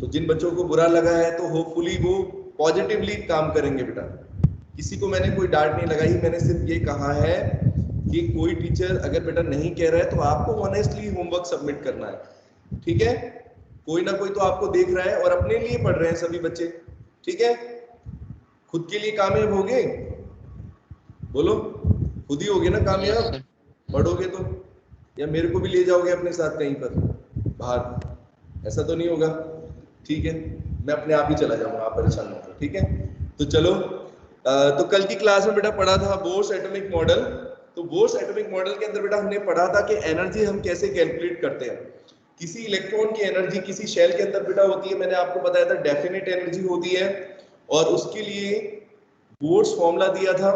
तो जिन बच्चों को बुरा लगा है तो होपफुली वो पॉजिटिवली काम करेंगे बेटा। किसी को मैंने कोई डांट नहीं लगाई, मैंने सिर्फ ये कहा है कि कोई टीचर अगर बेटा नहीं कह रहा है तो आपको ऑनेस्टली होमवर्क सबमिट करना है, ठीक है। कोई ना कोई तो आपको देख रहा है और अपने लिए पढ़ रहे हैं सभी बच्चे, ठीक है। खुद के लिए कामयाब होगे, बोलो खुद ही होगे ना कामयाब पढ़ोगे तो, या मेरे को भी ले जाओगे अपने साथ कहीं पर बाहर, ऐसा तो नहीं होगा, ठीक है। मैं अपने आप ही चला जाऊंगा, आप परेशान मत हो, ठीक है। तो चलो तो कल की क्लास में बेटा पढ़ा था बोर्स एटॉमिक मॉडल। तो बोर्स एटॉमिक मॉडल के अंदर बेटा हमने पढ़ा था कि एनर्जी हम कैसे कैलकुलेट करते हैं। किसी इलेक्ट्रॉन की एनर्जी किसी शेल के अंदर बेटा होती है, मैंने आपको बताया था डेफिनेट एनर्जी होती है, और उसके लिए बोर्स फॉर्मूला दिया था,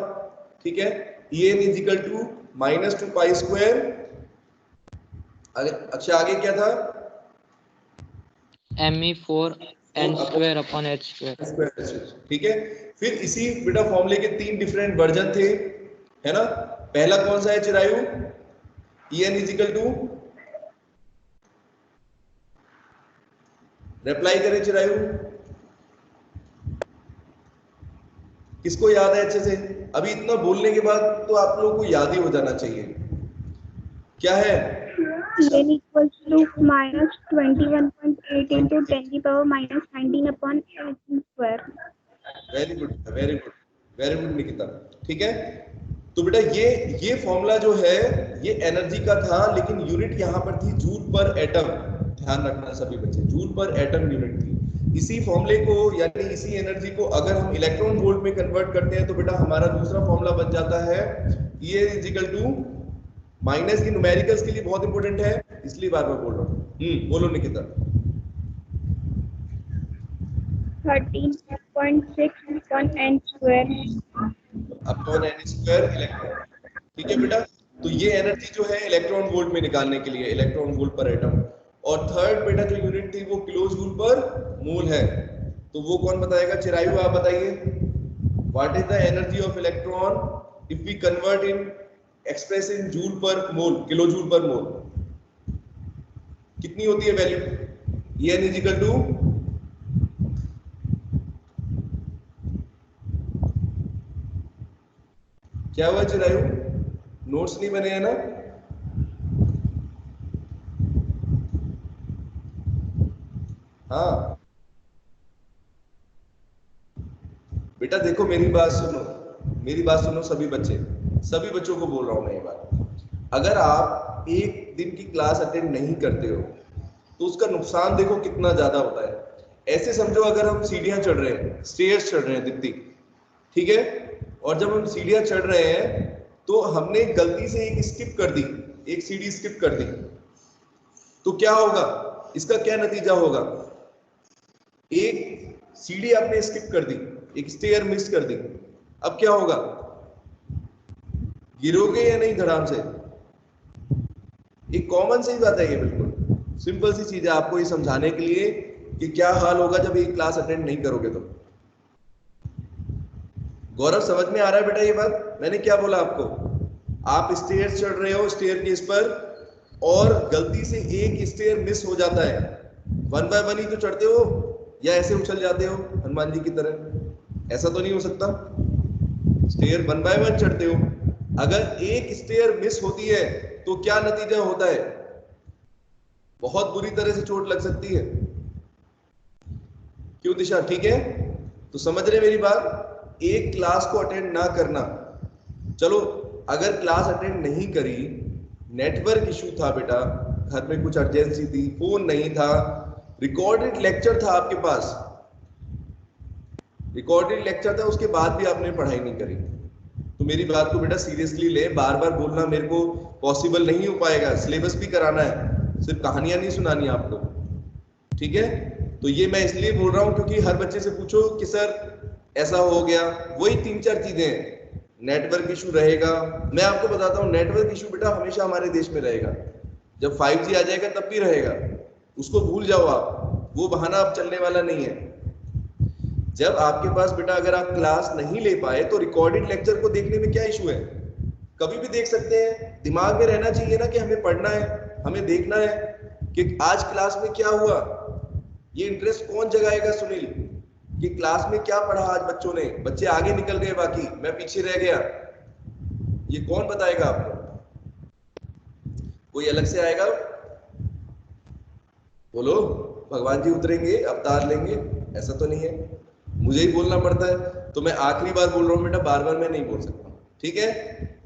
ठीक है। En is equal to -2 pi square, अच्छा आगे क्या था, Me4n² ठीक है। फिर इसी बेटा फॉर्मूले के 3 डिफरेंट वर्जन थे, है ना। पहला कौन सा है Chirayu, En is equal to, reply करें चिरायु, किसको याद है अच्छे से। अभी इतना बोलने के बाद तो आप लोगों को याद ही हो जाना चाहिए, क्या है। n equals to -21.8 into 10 की power -19/18 square। Very good very good very good Nikita, ठीक है। तो बेटा ये फॉर्मूला जो है ये एनर्जी का था, लेकिन यूनिट यहाँ पर थी जूल पर एटम, ध्यान रखना सभी बच्चे, जूल पर एटम यूनिट थी। इसी फॉर्मूले को यानी इसी एनर्जी को अगर हम इलेक्ट्रॉन वोल्ट में कन्वर्ट करते हैं तो बेटा हमारा दूसरा फॉर्मूला बन जाता है E is equal to, minus की न्यूमेरिकल्स के लिए बहुत इंपॉर्टेंट है इसलिए बार बार बोल रहा हूँ। बोलो Nikita. 13.6 n square upon n square electron, ठीक है बेटा। तो ये एनर्जी जो है इलेक्ट्रॉन वोल्ट में निकालने के लिए, इलेक्ट्रॉन वोल्ट पर एटम। और थर्ड बेटा जो यूनिट थी वो किलो जूल पर मोल है, तो वो कौन बताएगा, चिरायु आप बताइए। What is the energy of electron if we convert in express in joule per mole, kilo joule per mole, कितनी होती है value, En is equal to, क्या हुआ चिरायु, नोट्स नहीं बने हैं ना। हाँ बेटा देखो मेरी बात सुनो, मेरी बात सुनो सभी बच्चे, सभी बच्चों को बोल रहा हूं मैं ये बात। अगर आप एक दिन की क्लास अटेंड नहीं करते हो तो उसका नुकसान देखो कितना ज्यादा होता है। ऐसे समझो अगर हम सीढ़ियां चढ़ रहे हैं, स्टेयर्स चढ़ रहे हैं दीप्ति, ठीक है, और जब हम सीढ़ियां चढ़ रहे हैं तो हमने गलती से एक स्किप कर दी, एक सीढ़ी स्किप कर दी, तो क्या होगा, इसका क्या नतीजा होगा, एक सीढ़ी आपने स्किप कर दी, एक स्टेयर मिस कर दी, अब क्या होगा, गिरोगे या नहीं धड़ाम से। एक कॉमन सी बात है ये, बिल्कुल सिंपल सी चीज है आपको ये समझाने के लिए कि क्या हाल होगा जब एक क्लास अटेंड नहीं करोगे तो। गौरव समझ में आ रहा है बेटा ये बात, मैंने क्या बोला आपको, आप स्टेयर चढ़ रहे हो स्टेयर केस पर और गलती से एक स्टेयर मिस हो जाता है, 1 बाय 1 ही तो चढ़ते हो या ऐसे उछल जाते हो हनुमान जी की तरह, ऐसा तो नहीं हो सकता, स्टेयर 1 बाय 1 चढ़ते हो। अगर एक स्टेयर मिस होती है तो क्या नतीजा होता है, बहुत बुरी तरह से चोट लग सकती है, क्यों दिशा, ठीक है। तो समझ रहे मेरी बात, एक क्लास को अटेंड ना करना, चलो अगर क्लास अटेंड नहीं करी, नेटवर्क इशू था बेटा, घर में कुछ अर्जेंसी थी, फोन नहीं था, रिकॉर्डेड लेक्चर था आपके पास, रिकॉर्डेड लेक्चर था, उसके बाद भी आपने पढ़ाई नहीं करी, तो मेरी बात को बेटा सीरियसली ले। बार बार बोलना मेरे को पॉसिबल नहीं हो पाएगा, सिलेबस भी कराना है, सिर्फ कहानियां नहीं सुनानी आपको, ठीक है। तो ये मैं इसलिए बोल रहा हूं क्योंकि हर बच्चे से पूछो कि सर ऐसा हो गया, वही 3-4 चीजें हैं, नेटवर्क इशू रहेगा, मैं आपको बताता हूँ नेटवर्क इशू बेटा हमेशा हमारे देश में रहेगा, जब 5G आ जाएगा तब भी रहेगा, उसको भूल जाओ आप, वो बहाना अब चलने वाला नहीं है। जब आपके पास बेटा अगर आप क्लास नहीं ले पाए तो रिकॉर्डेड लेक्चर को देखने में क्या इशू है, कभी भी देख सकते हैं, दिमाग में रहना चाहिए ना कि हमें पढ़ना है, हमें देखना है कि आज क्लास में क्या हुआ, ये इंटरेस्ट कौन जगाएगा सुनील कि क्लास में क्या पढ़ा आज बच्चों ने, बच्चे आगे निकल गए बाकी मैं पीछे रह गया, ये कौन बताएगा आपको? कोई अलग से आएगा? बोलो, भगवान जी उतरेंगे अवतार लेंगे? ऐसा तो नहीं है, मुझे ही बोलना पड़ता है। तो मैं आखिरी बार बोल रहा हूँ बेटा, बार बार मैं नहीं बोल सकता, ठीक है?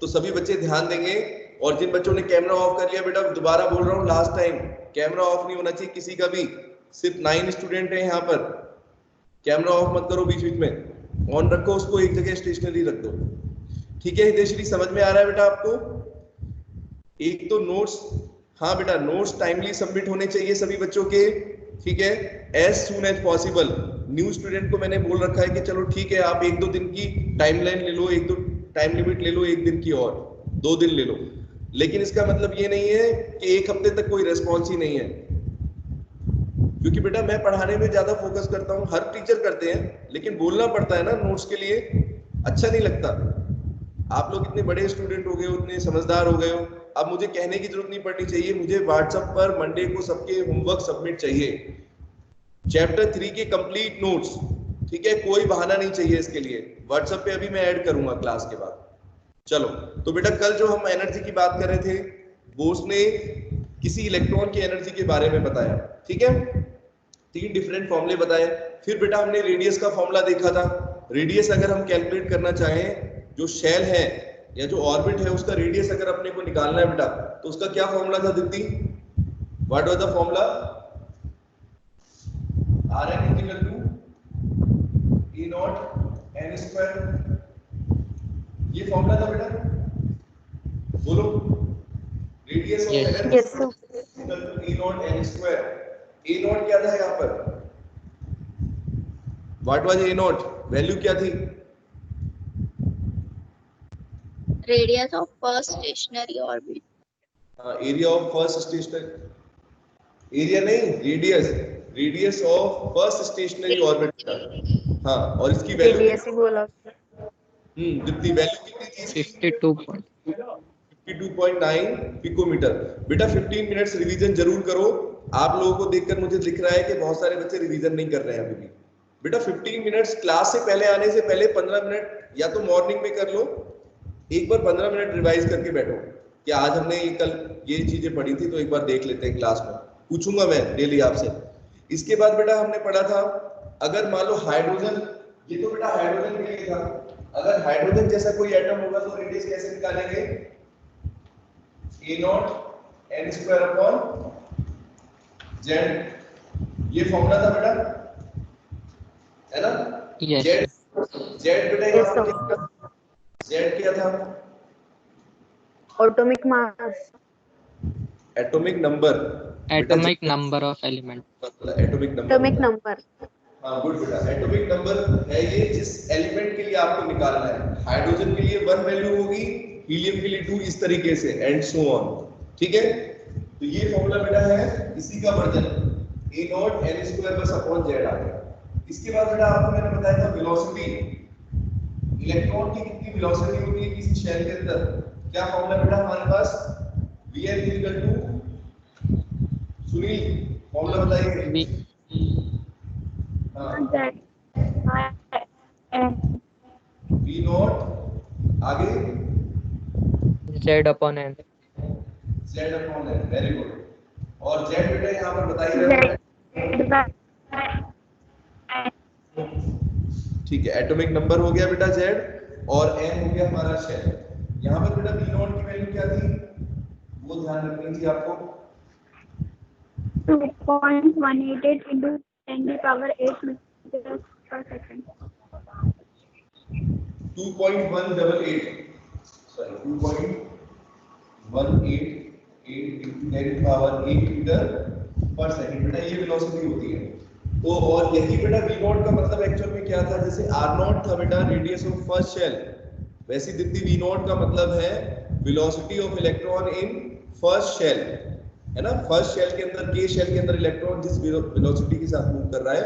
तो सभी बच्चे ध्यान देंगे, और जिन बच्चों ने कैमरा ऑफ कर लिया बेटा, दोबारा बोल रहा हूँ लास्ट टाइम, कैमरा ऑफ नहीं होना चाहिए किसी का भी। सिर्फ 9 स्टूडेंट हैं यहाँ पर, कैमरा ऑफ मत करो बीच बीच में, ऑन रखो उसको, एक जगह स्टेशनरी रख दो, ठीक है? हितेश्वरी समझ में आ रहा है बेटा आपको? एक तो नोट्स, हाँ बेटा नोट्स टाइमली सबमिट होने चाहिए सभी बच्चों के, ठीक है? As soon as possible. New student को मैंने बोल रखा है कि चलो ठीक है, आप 1-2 दिन की टाइमलाइन ले लो, 1-2 टाइम लिमिट ले लो, 1 दिन की और 2 दिन ले लो, लेकिन इसका मतलब ये नहीं है कि 1 हफ्ते तक कोई रेस्पॉन्स ही नहीं है, क्योंकि बेटा मैं पढ़ाने में ज्यादा फोकस करता हूँ, हर टीचर करते हैं, लेकिन बोलना पड़ता है ना नोट्स के लिए, अच्छा नहीं लगता। आप लोग इतने बड़े स्टूडेंट हो गए हो, इतने समझदार हो गए हो, अब मुझे कहने की जरूरत नहीं पड़नी चाहिए, मुझे व्हाट्सएप पर मंडे को सबके होमवर्क सबमिट चाहिए, चैप्टर 3 के कंप्लीट नोट्स, ठीक है? कोई बहाना नहीं चाहिए इसके लिए। व्हाट्सएप पे अभी मैं ऐड करूंगा क्लास के बाद। चलो, तो बेटा कल जो हम एनर्जी की बात कर रहे थे, वो उसने किसी इलेक्ट्रॉन की एनर्जी के बारे में बताया, ठीक है? 3 डिफरेंट फॉर्मूले बताए। फिर बेटा हमने रेडियस का फॉर्मूला देखा था। रेडियस अगर हम कैलकुलेट करना चाहें, जो शेल है या जो ऑर्बिट है उसका रेडियस अगर अपने को निकालना है बेटा, तो उसका क्या फॉर्मूला था Deepti? What was the formula? Rn equal to E not n square, ये फॉर्मूला था बेटा, बोलो। Radius of energy equal to E not n square. A not क्या था यहाँ पर? What was A not? Value क्या थी? Radius of first stationary orbit. Area of first stationary, area नहीं radius, radius of first stationary orbit. हाँ, और इसकी वैल्यू रेडियस ही बोला। जितनी वैल्यू कितनी थी? 52.9 पिकोमीटर। बेटा 15 मिनट्स रिवीजन जरूर करो। आप लोगों को देखकर मुझे दिख रहा है कि बहुत सारे बच्चे रिवीजन नहीं कर रहे हैं अभी भी। बेटा 15 मिनट्स क्लास से पहले आने से पहले 15 मिनट या तो मॉर्निंग में कर लो, एक बार 15 मिनट रिवाइज करके बैठो कि आज हमने कल ये चीजें पढ़ी थी, तो एक बार देख लेते हैं क्लास में, पूछूंगा मैं डेली आपसे। इसके बाद बेटा हमने पढ़ा था, अगर मान लो हाइड्रोजन, ये तो बेटा हाइड्रोजन के लिए था, अगर हाइड्रोजन जैसा कोई एटम होगा तो रेडियस कैसे निकालेंगे? A not n square upon z, ये फॉर्मूला था बेटा, है ना? Yes. z बेटा यहाँ पर z क्या था? Atomic mass, atomic number, atomic number of element, atomic number. हाँ गुड बेटा, एटॉमिक नंबर है ये जिस एलिमेंट के लिए आपको निकालना है। हाइड्रोजन के लिए 1 वैल्यू होगी, हीलियम के लिए 2, इस तरीके से एंड सो ऑन, ठीक है? तो ये फॉर्मूला बेटा है इसी का version, A not n square बस अपॉन z आ गया। इसके बाद बेटा आपको मैंने बताया था वेलोसिटी, इलेक्ट्रॉन की कितनी वेलोसिटी होती है किसी शेल के अंदर, क्या फॉर्मूला बेटा हमारे पास? Vn equal to, Sunil formula बताइए। V नॉट आगे z upon n, z upon n, very good. और z बेटा यहाँ पर बताइए, ठीक है? एटॉमिक नंबर हो गया बेटा z, और n हो गया हमारा शेल। यहाँ पर बेटा V नॉट की वैल्यू क्या थी, वो ध्यान रखनी थी आपको। 2.188 into 10 to power 8 meters per second. 2.188, sorry 2.188 into 10 to power 8 metre पर सेकंड, बेटा ये वेलोसिटी होती है। तो और यही बेटा V नॉट का मतलब एक्चुअल में क्या था, जैसे R नॉट था बेटा रेडियस ऑफ फर्स्ट शेल, वैसे दीप्ति V नॉट का मतलब है velocity of electron in first shell, है ना? फर्स्ट शेल के अंदर, के शेल के अंदर इलेक्ट्रॉन जिस वेलोसिटी के साथ मूव कर रहा है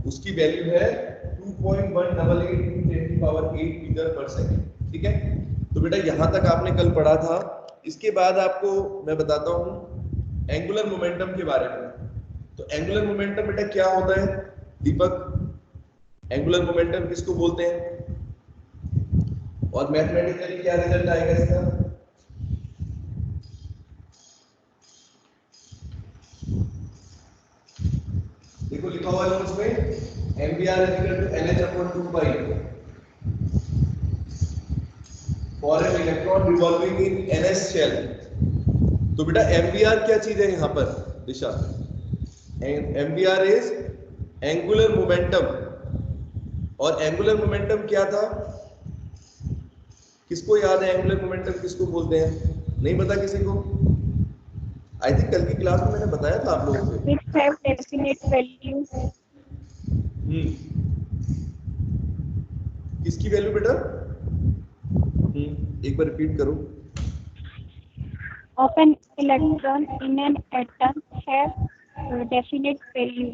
उसकी वैल्यू है 2.188 into 10 to power 8 मीटर पर सेकंड, ठीक है? तो बेटा यहाँ तक आपने कल पढ़ा था। इसके बाद आपको मैं बताता हूँ एंगुलर मोमेंटम के बारे में। तो एंगुलर मोमेंटम बेटा क्या होता है दीपक? एंगुलर मोमेंटम किसको बोलते हैं और मैथमेटिकली क्या रिजल्ट आएगा इसका? देखो लिखा हुआ है उसमें mvr nh/2 for an electron revolving in ns shell। तो बेटा mvr क्या चीज है यहाँ पर दिशा? mvr is angular momentum. और एंगुलर मोमेंटम क्या था? किसको याद है एंगुलर मोमेंटम किसको बोलते हैं? नहीं पता किसी को? आई थिंक कल की क्लास में मैंने बताया था आप लोगों को। Which have definite values. किसकी वैल्यू बेटा? एक बार रिपीट करो। Of an electron in an atom have definite value.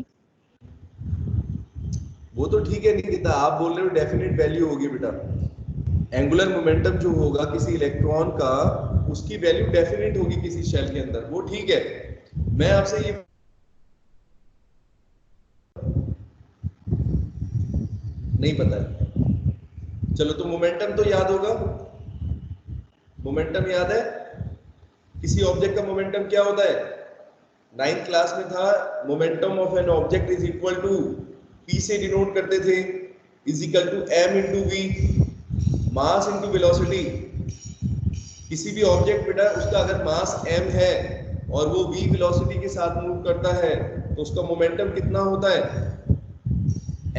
वो तो ठीक है निकिता, आप बोल रहे हो डेफिनेट वैल्यू होगी बेटा। एंगुलर मोमेंटम जो होगा किसी इलेक्ट्रॉन का, उसकी वैल्यू डेफिनेट होगी किसी शेल के अंदर, वो ठीक है। मैं आपसे ये नहीं पता है, चलो तो मोमेंटम तो याद होगा। मोमेंटम याद है? किसी ऑब्जेक्ट का मोमेंटम क्या होता है? 9th क्लास में था, momentum of an object is equal to, P से डिनोट करते थे, is equal to M into V, mass into velocity. किसी भी ऑब्जेक्ट बेटा उसका अगर मास m है और वो v वेलोसिटी के साथ मूव करता है तो उसका मोमेंटम कितना होता है?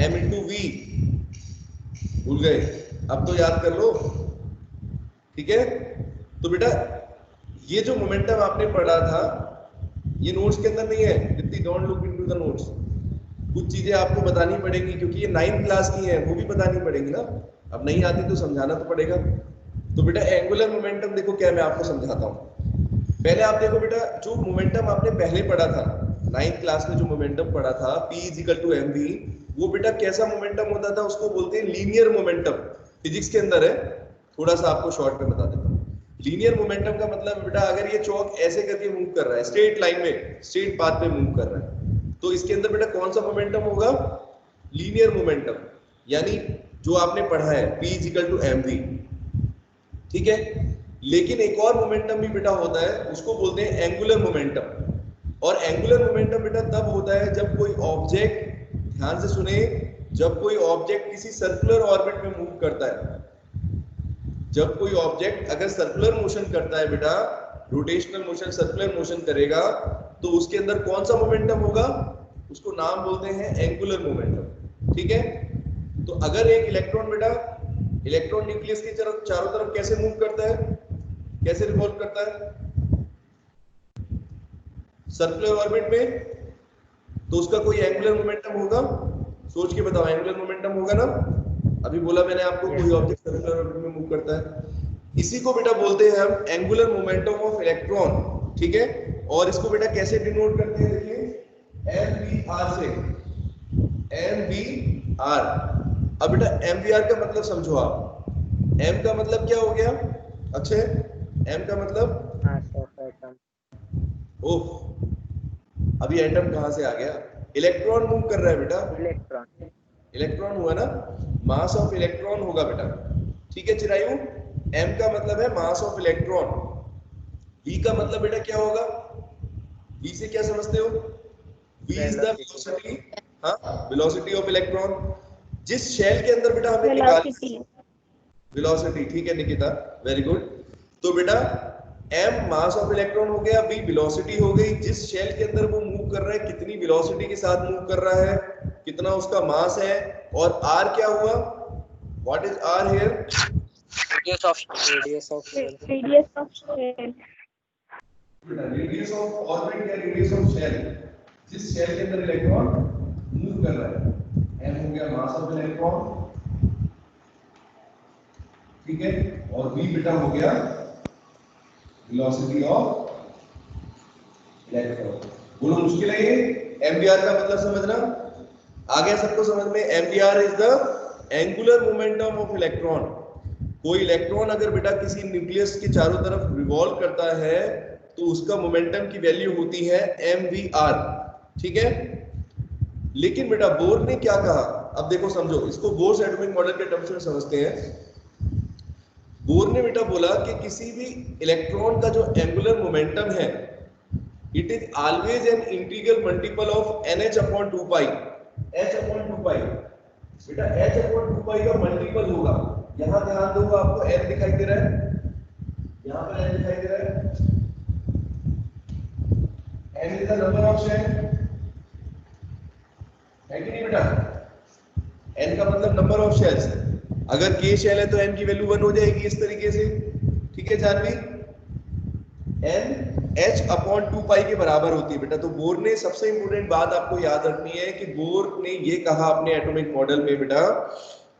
m into V. भूल गए? अब तो याद कर लो, ठीक है? तो बेटा ये जो मोमेंटम आपने पढ़ा था ये नोट्स के अंदर नहीं है। Deepti don't look into the notes. कुछ चीजें आपको बतानी पड़ेंगी क्योंकि ये 9th क्लास की है, वो भी बतानी पड़ेंगी ना। अब नहीं आती तो समझाना तो पड़ेगा। तो बेटा एंगुलर मोमेंटम देखो क्या, मैं आपको समझाता हूँ। पहले आप देखो बेटा, जो मोमेंटम आपने पहले पढ़ा था 9th क्लास में, जो मोमेंटम पढ़ा था P = mv, वो बेटा कैसा मोमेंटम होता था? उसको बोलते हैं लीनियर मोमेंटम। फिजिक्स के अंदर है, थोड़ा सा आपको शॉर्ट में बता देता हूँ। लीनियर मोमेंटम का मतलब बेटा अगर ये चौक ऐसे करके मूव कर रहा है, स्ट्रेट लाइन में, स्ट्रेट पाथ पे मूव कर रहा है, तो इसके अंदर बेटा कौन सा मोमेंटम होगा? लीनियर मोमेंटम, यानी जो आपने पढ़ा है P = mv, ठीक है? लेकिन एक और मोमेंटम भी बेटा होता है, उसको बोलते हैं एंगुलर मोमेंटम। और एंगुलर मोमेंटम बेटा तब होता है जब कोई ऑब्जेक्ट, ध्यान से सुने, जब कोई ऑब्जेक्ट किसी सर्कुलर ऑर्बिट में मूव करता है। जब कोई ऑब्जेक्ट अगर सर्कुलर मोशन करता है बेटा, रोटेशनल मोशन, सर्कुलर मोशन करेगा, तो उसके अंदर कौन सा मोमेंटम होगा? उसको नाम बोलते हैं एंगुलर मोमेंटम, ठीक है? तो अगर एक इलेक्ट्रॉन बेटा, इलेक्ट्रॉन न्यूक्लियस के चारों तरफ कैसे मूव करता है, कैसे रिवॉल्व करता है? सर्कुलर ऑर्बिट में, तो उसका कोई एंगुलर मोमेंटम होगा? सोच के बताओ, एंगुलर मोमेंटम होगा ना? अभी बोला मैंने आपको, कोई ऑब्जेक्ट सर्कुलर ऑर्बिट में मूव करता है, इसी को बेटा बोलते हैं हम एंगुलर मोमेंटम ऑफ इलेक्ट्रॉन, ठीक है? और इसको बेटा कैसे डिनोट करते हैं? देखिए mvr से, mvr। अब बेटा mvr का मतलब समझो आप। m का मतलब क्या हो गया अक्षय? m का मतलब ओह, अभी एटम कहां से आ गया? इलेक्ट्रॉन मूव कर रहा है बेटा, इलेक्ट्रॉन हुआ ना, मास ऑफ इलेक्ट्रॉन होगा बेटा, ठीक है चिरायु? m का मतलब है मास ऑफ इलेक्ट्रॉन। v का मतलब बेटा क्या होगा? v से क्या समझते हो? v इज द वेलोसिटी, हाँ, वेलोसिटी ऑफ इलेक्ट्रॉन। जिस शेल के अंदर बेटा हमें Velocity. वेलोसिटी, ठीक है निकिता, वेरी गुड। तो बेटा m मास ऑफ इलेक्ट्रॉन हो गया, v वेलोसिटी हो गई। जिस शेल के अंदर वो मूव कर रहा है, कितनी वेलोसिटी के साथ मूव कर रहा है, कितना उसका मास है, और r क्या हुआ? What is r here? Radius of shell. Radius of shell. Radius of orbit या रेडियस ऑफ शेल, जिस शेल के अंदर इलेक्ट्रॉन मूव कर रहा है। m हो गया मास ऑफ इलेक्ट्रॉन, ठीक है? और v बेटा हो गया वेलोसिटी ऑफ इलेक्ट्रॉन। बोलो मुश्किल है ये? mvr का मतलब समझना आ गया सबको समझ में? mvr is the angular momentum of electron. कोई इलेक्ट्रॉन अगर बेटा किसी न्यूक्लियस के चारों तरफ रिवॉल्व करता है तो उसका मोमेंटम की वैल्यू होती है mvr, ठीक है। लेकिन बेटा बोर ने क्या कहा, अब देखो समझो इसको, बोर्स एटॉमिक मॉडल के टर्म्स में समझते हैं। बोर ने बेटा बोला कि किसी भी इलेक्ट्रॉन का जो एंगुलर मोमेंटम है, it is always an integral multiple of NH/2 H/2 बेटा H/2 का मल्टीपल होगा। यहां ध्यान दो, आपको n दिखाई दे रहा है, यहां पर n दिखाई दे रहा है, n is the number of shell, है कि नहीं बेटा? n का मतलब नंबर ऑफ शेल्स। अगर k शेल है तो n की वैल्यू 1 हो जाएगी इस तरीके से, ठीक है जानवी? n H/2 के बराबर होती है बेटा। तो बोर ने सबसे इंपॉर्टेंट बात आपको याद रखनी है कि बोर ने ये कहा अपने एटॉमिक मॉडल में बेटा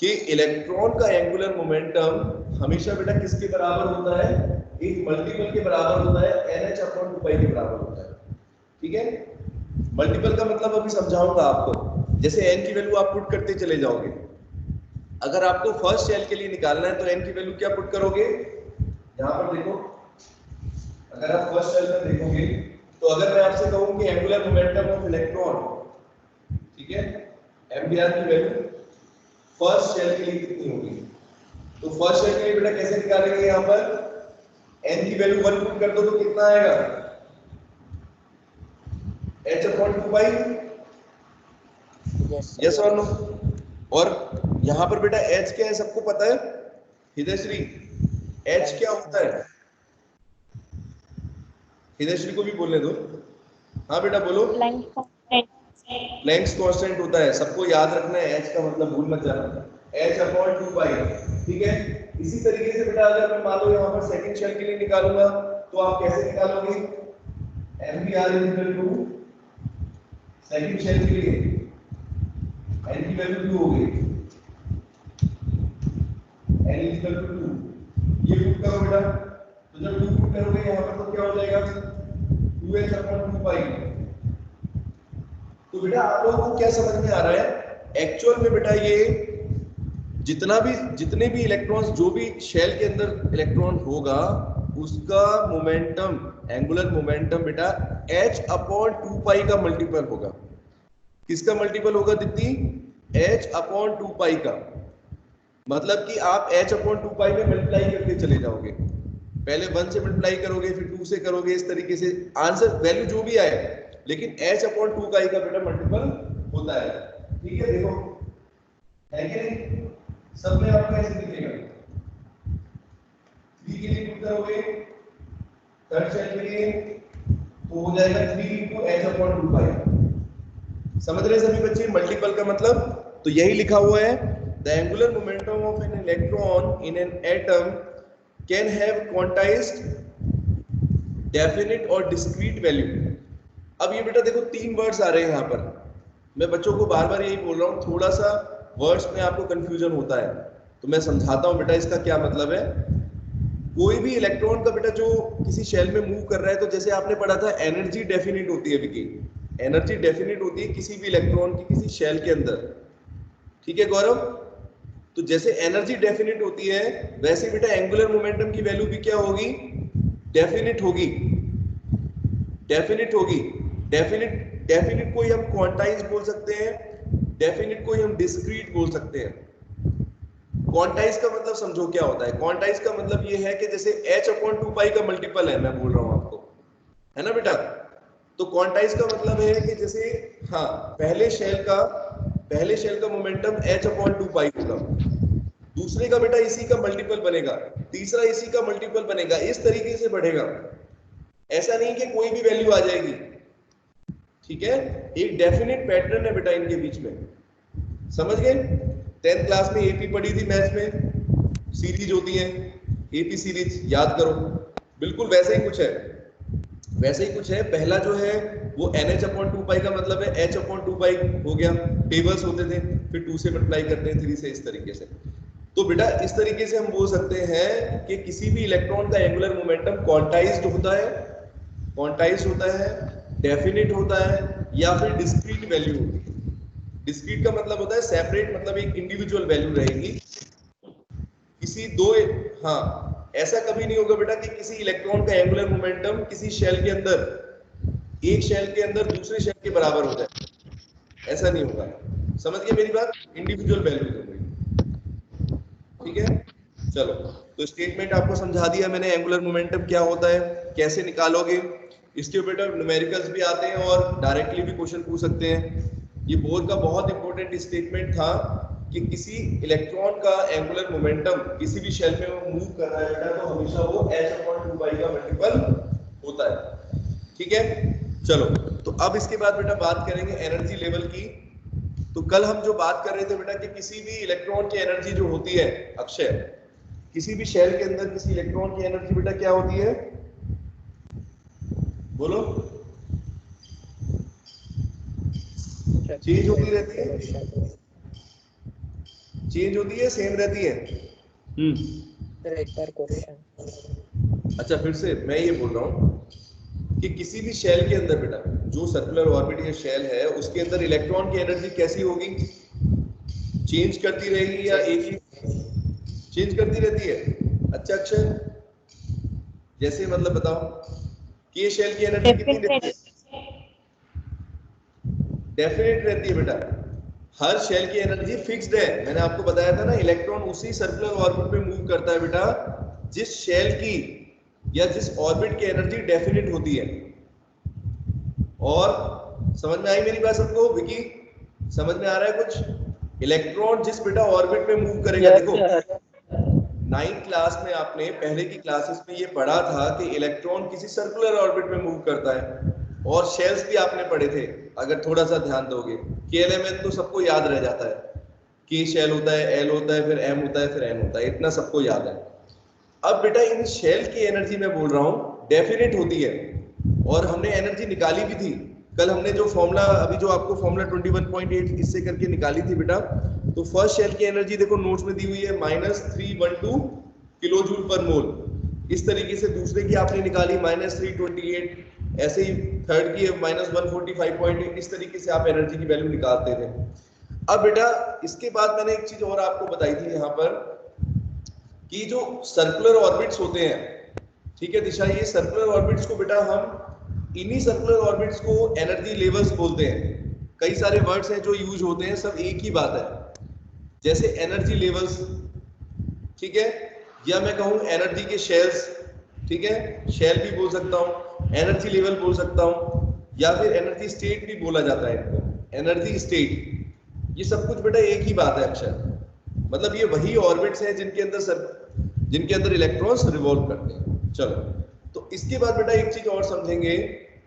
कि इलेक्ट्रॉन का एंगुलर मोमेंटम हमेशा बेटा किसके बराबर होता है? एक मल्टीपल के बराबर होता है, NH/2 के बराबर होता है, ठीक है? मल्टीपल का मतलब अभी समझाऊंगा आपको। जैसे n की वैल्यू आप पुट करते चले जाओगे, अगर आपको फर्स्ट शेल के लिए निकालना है तो n की वैल्यू क्या पुट करोगे? यहां पर देखो, अगर आप फर्स्ट शेल में देखोगे तो अगर मैं आपसे कहूं कि एंगुलर मोमेंटम ऑफ इलेक्ट्रॉन, ठीक है, MBR की वैल्यू फर्स्ट शेल के लिए कितनी होगी? तो फर्स्ट शेल के लिए बेटा कैसे निकालेंगे? यहां पर n की वैल्यू 1 पुट कर दो तो कितना आएगा? H/2 यस और नो? और यहां पर बेटा h क्या है सबको पता है? हिदयश्री, h क्या होता है? हिदयश्री को भी बोलने दो। हाँ बेटा बोलो। प्लैंक्स कांस्टेंट होता है, सबको याद रखना है, h का मतलब भूल मत जाना, H/2, ठीक है। इसी तरीके से बेटा अगर मैं मान लो यहाँ पर सेकंड शेल के लिए निकालूंगा तो आप कैसे निकालोगे? MBR सेकंड शेल के लिए n की वैल्यू 2 होगी, n = 2, ये पुट करो बेटा। तो जब 2 पुट करोगे यहाँ पर तो क्या हो जाएगा? 2H/2। तो बेटा आप लोगों को क्या समझ में आ रहा है? एक्चुअल में बेटा ये जितने भी इलेक्ट्रॉन्स, जो भी शेल के अंदर इलेक्ट्रॉन होगा, उसका मोमेंटम, एंगुलर मोमेंटम बेटा H/2 का मल्टीपल होगा। किसका मल्टीपल होगा दीप्ति? H/2 का। मतलब कि आप H/2 में मल्टीप्लाई करके चले जाओगे, पहले 1 से मल्टीप्लाई करोगे, फिर 2 से करोगे, इस तरीके से आंसर वैल्यू जो भी आए, लेकिन H/2 का बेटा मल्टीपल होता है, ठीक है? देखो है कि नहीं? सब में आपको ऐसे दिखेगा। 3 के लिए पुट करोगे थर्ड शेल के लिए तो हो जाएगा 3 × H/2। समझ रहे सभी बच्चे मल्टीपल का मतलब? तो यही लिखा हुआ है, the angular momentum of an electron in an atom can have quantized, definite और डिस्क्रीट वैल्यू। अब ये बेटा देखो 3 वर्ड्स आ रहे हैं यहाँ पर, मैं बच्चों को बार बार यही बोल रहा हूँ, थोड़ा सा वर्ड्स में आपको कंफ्यूजन होता है तो मैं समझाता हूँ बेटा इसका क्या मतलब है। कोई भी इलेक्ट्रॉन का बेटा जो किसी शेल में मूव कर रहा है, तो जैसे आपने पढ़ा था एनर्जी डेफिनिट होती है विकी, एनर्जी डेफिनिट होती है किसी भी इलेक्ट्रॉन की किसी शेल के अंदर, ठीक है गौरव? तो जैसे एनर्जी डेफिनिट होती है वैसे बेटा एंगुलर मोमेंटम की वैल्यू भी क्या होगी? डेफिनिट होगी, डेफिनिट होगी। डेफिनिट को ही हम क्वांटाइज बोल सकते हैं, डेफिनिट को ही हम डिस्क्रीट बोल सकते हैं। क्वांटाइज का मतलब समझो क्या होता है? क्वांटाइज का मतलब ये है कि जैसे H/2 का मल्टीपल है, मैं बोल रहा हूं आपको, है ना बेटा? तो क्वांटाइज का मतलब है कि जैसे हाँ पहले शेल का मोमेंटम H/2 होगा, दूसरे का बेटा इसी का मल्टीपल बनेगा, तीसरा इसी का मल्टीपल बनेगा, इस तरीके से बढ़ेगा। ऐसा नहीं कि कोई भी वैल्यू आ जाएगी, ठीक है? एक डेफिनेट पैटर्न है बेटा इनके बीच में, समझ गए? 10th क्लास में एपी पढ़ी थी मैथ्स में, सीरीज होती है एपी सीरीज, याद करो। बिल्कुल वैसे ही कुछ है, वैसे ही कुछ है। पहला जो है वो NH/2 का मतलब है H/2 हो गया, टेबल्स होते थे, फिर 2 से मल्टीप्लाई करते हैं, 3 से, इस तरीके से। तो बेटा इस तरीके से हम बोल सकते हैं कि किसी भी इलेक्ट्रॉन का एंगुलर मोमेंटम क्वांटाइज्ड होता है, डेफिनिट होता है, या फिर डिस्क्रीट वैल्यू होती है। डिस्क्रीट का मतलब होता है सेपरेट, मतलब एक इंडिविजुअल वैल्यू रहेगी किसी दो। हाँ ऐसा कभी नहीं होगा बेटा कि किसी इलेक्ट्रॉन का एंगुलर मोमेंटम किसी शेल के अंदर एक शेल के अंदर दूसरे शेल के बराबर हो जाए, ऐसा नहीं होगा। समझ गए मेरी बात? इंडिविजुअल वैल्यूज होंगी, ठीक है। चलो, तो स्टेटमेंट आपको समझा दिया मैंने, एंगुलर मोमेंटम क्या होता है, कैसे निकालोगे। इसके ऊपर न्यूमेरिकल्स भी आते हैं और डायरेक्टली भी क्वेश्चन पूछ सकते हैं। ये बोर्ड का बहुत इंपॉर्टेंट स्टेटमेंट था कि किसी इलेक्ट्रॉन का एंगुलर मोमेंटम किसी भी शेल में वो मूव कर रहा है बेटा, तो हमेशा वो h/2 का मल्टीपल होता है, ठीक है। चलो, तो अब इसके बाद बेटा बात करेंगे एनर्जी लेवल की। तो कल हम जो बात कर रहे थे बेटा कि किसी भी इलेक्ट्रॉन की एनर्जी जो होती है अक्षय, किसी भी शेल के अंदर किसी इलेक्ट्रॉन की एनर्जी बेटा क्या होती है, बोलो। चेंज होती रहती है, चेंज होती है, सेम रहती है। एक बार क्वेश्चन। अच्छा, फिर से मैं ये बोल रहा हूँ कि किसी भी शेल के अंदर बेटा, जो सर्कुलर ऑर्बिट या शेल है उसके अंदर इलेक्ट्रॉन की एनर्जी कैसी होगी, चेंज करती रहेगी या एक ही चेंज करती रहती है? अच्छा अक्षय, जैसे मतलब बताओ, के शेल की एनर्जी कितनी रहती है? डेफिनेट रहती है बेटा। हर शेल की एनर्जी फिक्स्ड है, मैंने आपको बताया था ना, इलेक्ट्रॉन उसी सर्कुलर ऑर्बिट में मूव करता है बेटा जिस शेल की या जिस ऑर्बिट की एनर्जी डेफिनेट होती है। और समझ में आई मेरी बात सबको? विकी, समझ में आ रहा है कुछ? इलेक्ट्रॉन जिस बेटा ऑर्बिट में मूव करेगा, देखो 9th क्लास में आपने पहले की क्लासेस में ये पढ़ा था कि इलेक्ट्रॉन किसी सर्कुलर ऑर्बिट में मूव करता है, और शेल्स भी आपने पढ़े थे, अगर थोड़ा सा ध्यान दोगे। KLMN तो सबको याद रह जाता है, K शेल होता है, L होता है, फिर M होता है, फिर N होता है, इतना सबको याद है। अब बेटा इन शेल की एनर्जी मैं बोल रहा हूँ डेफिनेट होती है, और हमने एनर्जी निकाली भी थी कल। हमने जो फॉर्मूला अभी जो आपको फॉर्मूला 21.8 इससे करके निकाली थी बेटा, तो फर्स्ट शेल की एनर्जी देखो नोट्स में दी हुई है -312 किलो जूल पर मोल। इस तरीके से दूसरे की आपने निकाली -328, ऐसे ही थर्ड की -145.8, इस तरीके से आप एनर्जी की वैल्यू निकालते थे। अब बेटा इसके बाद मैंने एक चीज और आपको बताई थी यहाँ पर कि जो सर्कुलर ऑर्बिट्स होते हैं, ठीक है दिशा, ये सर्कुलर ऑर्बिट्स को बेटा हम इन्हीं सर्कुलर ऑर्बिट्स को एनर्जी लेवल्स बोलते हैं। कई सारे वर्ड्स हैं जो यूज होते हैं, सब एक ही बात है, जैसे एनर्जी लेवल्स, ठीक है, या मैं कहूं एनर्जी के शेल्स, ठीक है, शेल भी बोल सकता हूं, एनर्जी लेवल बोल सकता हूं, या फिर एनर्जी स्टेट भी बोला जाता है इनको, एनर्जी स्टेट। ये सब कुछ बेटा एक ही बात है अक्षर, मतलब ये वही ऑर्बिट्स हैं जिनके अंदर इलेक्ट्रॉन्स रिवॉल्व करते हैं। चलो, तो इसके बाद बेटा एक चीज और समझेंगे,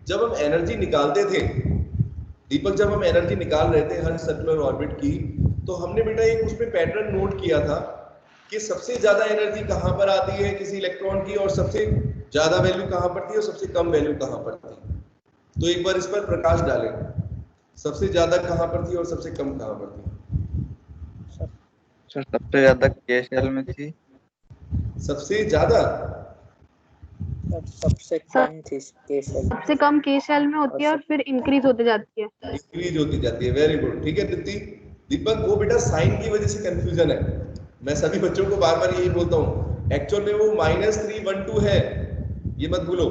जब हम एनर्जी निकालते थे दीपक, जब हम एनर्जी निकाल रहे थे हर सर्कुलर ऑर्बिट की, तो हमने बेटा एक उसमें पैटर्न नोट किया था कि सबसे ज्यादा एनर्जी कहां पर आती है किसी इलेक्ट्रॉन की, और सबसे ज्यादा वैल्यू कहां पड़ती है और सबसे कम वैल्यू कहां पड़ती है। तो एक बार इस पर प्रकाश डालें, सबसे ज्यादा कहां पर थी और सबसे कम कहां पर थी? सर सबसे ज्यादा के शेल में थी। सबसे ज्यादा सबसे कम थी के शेल। सबसे कम के शेल में होती है और फिर इंक्रीज होते जाती है। इंक्रीज होती जाती है। वेरी गुड, ठीक है दीप्ति। दीपक, वो बेटा साइन की वजह से कंफ्यूजन है, मैं सभी बच्चों को बार बार यही बोलता हूँ, एक्चुअल में वो -312 है, ये मत भूलो,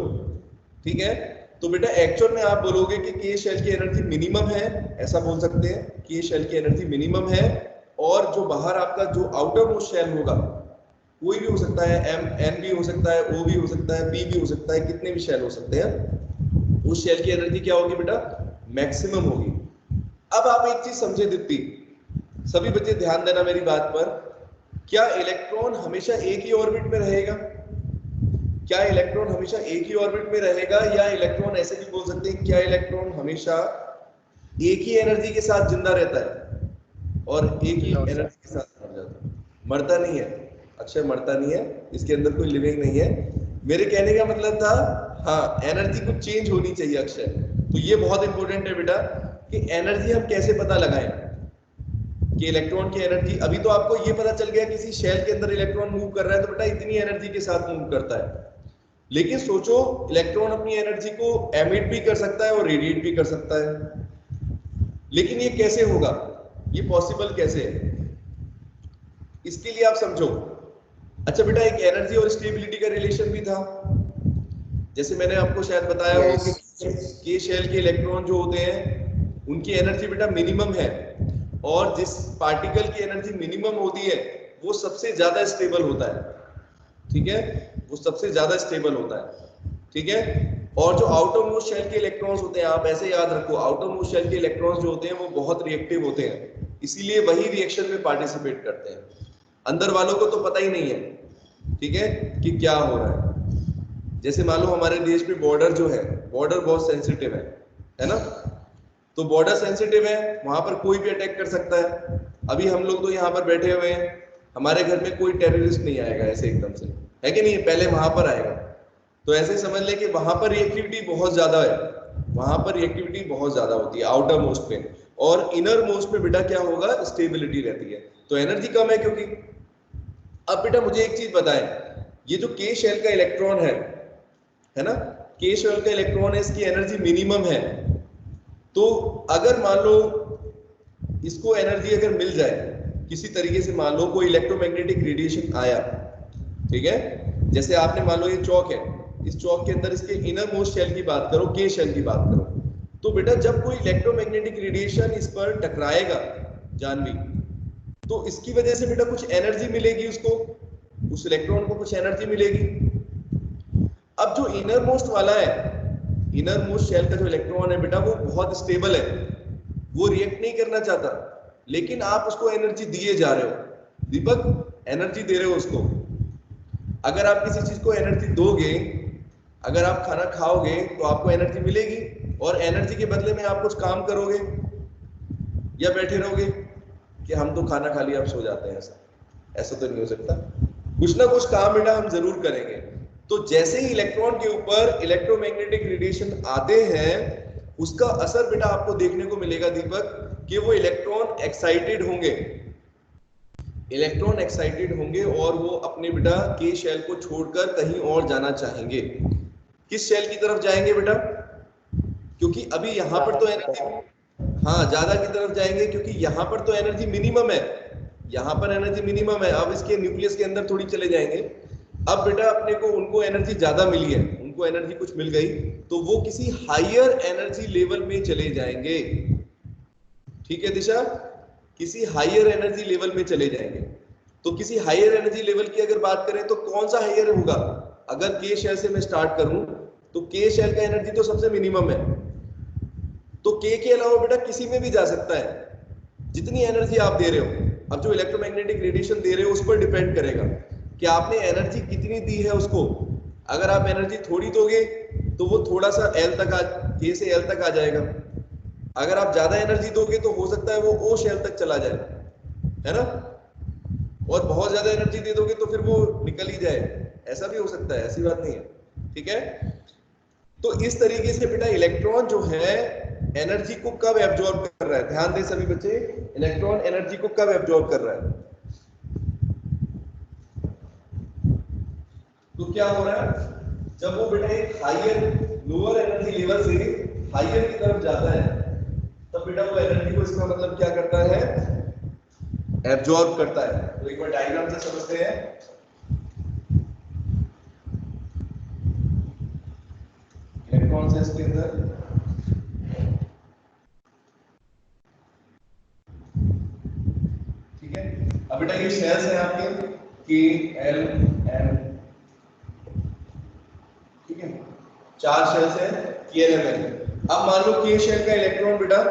ठीक है। तो बेटा एक्चुअल में आप बोलोगे कि के शेल की एनर्जी मिनिमम है, ऐसा बोल सकते हैं, के शेल की एनर्जी मिनिमम है, और जो बाहर आपका जो आउटर मोस्ट शेल होगा, कोई भी हो सकता है, M N भी हो सकता है, O भी हो सकता है, P भी हो सकता है, कितने भी शेल हो सकते हैं, उस शेल की एनर्जी क्या होगी बेटा? मैक्सिमम होगी। अब आप एक चीज समझे दीप्ति, सभी बच्चे ध्यान देना मेरी बात पर, क्या इलेक्ट्रॉन हमेशा एक ही ऑर्बिट में रहेगा? क्या इलेक्ट्रॉन हमेशा एक ही ऑर्बिट में रहेगा, या इलेक्ट्रॉन ऐसे भी बोल सकते हैं, क्या इलेक्ट्रॉन हमेशा एक ही एनर्जी के साथ जिंदा रहता है और एक ही एनर्जी के साथ मर जाता है? मरता नहीं है अक्षय, मरता नहीं है, इसके अंदर कोई लिविंग नहीं है। मेरे कहने का मतलब था, हाँ एनर्जी कुछ चेंज होनी चाहिए अक्षय। तो ये बहुत इंपॉर्टेंट है बेटा कि एनर्जी हम कैसे पता लगाएं कि इलेक्ट्रॉन की एनर्जी। अभी तो आपको ये पता चल गया किसी शेल के अंदर इलेक्ट्रॉन मूव कर रहा है तो बेटा इतनी एनर्जी के साथ मूव करता है, लेकिन सोचो इलेक्ट्रॉन अपनी एनर्जी को एमिट भी कर सकता है और रेडिएट भी कर सकता है, लेकिन ये कैसे होगा, ये पॉसिबल कैसे है, इसके लिए आप समझो। अच्छा बेटा, एक एनर्जी और स्टेबिलिटी का रिलेशन भी था, जैसे मैंने आपको शायद बताया हो कि के शेल के इलेक्ट्रॉन जो होते हैं उनकी एनर्जी बेटा मिनिमम है, और जिस पार्टिकल की एनर्जी मिनिमम होती है वो सबसे ज्यादा स्टेबल होता है, ठीक है, वो सबसे ज्यादा स्टेबल होता है, ठीक है। और जो आउटर मोस्ट शेल के इलेक्ट्रॉन्स होते हैं, आप ऐसे याद रखो, आउटर मोस्ट शेल के इलेक्ट्रॉन्स जो होते हैं वो बहुत रिएक्टिव होते हैं, इसीलिए वही रिएक्शन में पार्टिसिपेट करते हैं। अंदर वालों को तो पता ही नहीं है, ठीक है, कि क्या हो रहा है। जैसे मान लो हमारे देश में बॉर्डर जो है, बॉर्डर बहुत सेंसिटिव है ना, तो बॉर्डर सेंसिटिव है, वहां पर कोई भी अटैक कर सकता है। अभी हम लोग तो यहाँ पर बैठे हुए हैं, हमारे घर में कोई टेररिस्ट नहीं आएगा ऐसे एकदम से, है कि नहीं, पहले वहां पर आएगा। तो ऐसे समझ ले कि वहां पर रिएक्टिविटी बहुत ज्यादा है, वहां पर रिएक्टिविटी बहुत ज्यादा होती है आउटर मोस्ट में, और इनर मोस्ट में बेटा क्या होगा, स्टेबिलिटी रहती है, तो एनर्जी कम है क्योंकि। अब बेटा मुझे एक चीज बताएं, ये जो के शेल का इलेक्ट्रॉन है ना, के शेल का इलेक्ट्रॉन है, इसकी एनर्जी मिनिमम है, तो अगर मान लो इसको एनर्जी अगर मिल जाए किसी तरीके से, मान लो कोई इलेक्ट्रोमैग्नेटिक रेडिएशन आया, ठीक है, जैसे आपने मान लो ये चौक है, इस चौक के अंदर इसके इनर मोस्ट शेल की बात करो, के शेल की बात करो, तो बेटा जब कोई इलेक्ट्रोमैग्नेटिक रेडिएशन इस पर टकराएगा जानवी, तो इसकी वजह से बेटा कुछ एनर्जी मिलेगी उसको, उस इलेक्ट्रॉन को कुछ एनर्जी मिलेगी। अब जो इनर मोस्ट वाला है, इनर मोस्ट शेल का जो इलेक्ट्रॉन है बेटा वो बहुत स्टेबल है, वो रिएक्ट नहीं करना चाहता, लेकिन आप उसको एनर्जी दिए जा रहे हो, दीपक एनर्जी दे रहे हो उसको। अगर आप किसी चीज को एनर्जी दोगे, अगर आप खाना खाओगे तो आपको एनर्जी मिलेगी, और एनर्जी के बदले में आप कुछ काम करोगे या बैठे रहोगे कि हम तो खाना खा लिया अब सो जाते हैं, ऐसा तो नहीं हो सकता, कुछ ना कुछ काम बेटा हम जरूर करेंगे। तो जैसे ही इलेक्ट्रॉन के ऊपर इलेक्ट्रोमैग्नेटिक रेडिएशन आते हैं, उसका असर बेटा आपको देखने को मिलेगा दीपक, कि वो इलेक्ट्रॉन एक्साइटेड होंगे, इलेक्ट्रॉन एक्साइटेड होंगे, और वो अपने बेटा के शेल को छोड़कर कहीं और जाना चाहेंगे। किस शेल की तरफ जाएंगे बेटा, क्योंकि अभी यहाँ पर तो एनर्जी, हाँ ज्यादा की तरफ जाएंगे, क्योंकि यहाँ पर तो एनर्जी मिनिमम है, यहाँ पर एनर्जी मिनिमम है। अब इसके न्यूक्लियस के अंदर थोड़ी चले जाएंगे, अब बेटा अपने को उनको एनर्जी ज्यादा मिली है, उनको एनर्जी कुछ मिल गई, तो वो किसी हायर एनर्जी लेवल में चले जाएंगे, ठीक है दिशा, किसी हायर एनर्जी लेवल में चले जाएंगे। तो किसी हायर एनर्जी लेवल की अगर बात करें तो कौन सा हायर होगा, अगर के शेल से मैं स्टार्ट करूं तो के शेल का एनर्जी तो सबसे मिनिमम है, तो के अलावा बेटा किसी में भी जा सकता है, जितनी एनर्जी आप दे रहे हो। अब जो इलेक्ट्रोमैग्नेटिक रेडिएशन दे रहे हो उस पर डिपेंड करेगा कि आपने एनर्जी कितनी दी है उसको। अगर आप एनर्जी थोड़ी दोगे तो वो थोड़ा सा एल तक के से एल तक आ जाएगा, अगर आप ज्यादा एनर्जी दोगे तो हो सकता है वो ओ शेल तक चला जाए, है ना, और बहुत ज्यादा एनर्जी दे दोगे तो फिर वो निकल ही जाए, ऐसा भी हो सकता है, ऐसी बात नहीं है, ठीक है। तो इस तरीके से बेटा इलेक्ट्रॉन जो है एनर्जी को कब एब्जॉर्ब कर रहा है, ध्यान दें सभी बच्चे, इलेक्ट्रॉन एनर्जी को कब एब्जॉर्ब कर रहा है, तो क्या हो रहा है, जब वो बेटा एक हायर लोअर एनर्जी लेवल से हायर की तरफ जाता है, तब बेटा वो एनर्जी को, इसका मतलब क्या करता है, एब्जॉर्ब करता है। तो एक बार डायग्राम से समझते हैं। इलेक्ट्रॉन से इसके अंदर ठीक है, अब बेटा ये शेल्स हैं आपके के एल एम, ठीक है, 4 शेल्स हैं के एल एम एल। अब मान लो के शेल का इलेक्ट्रॉन बेटा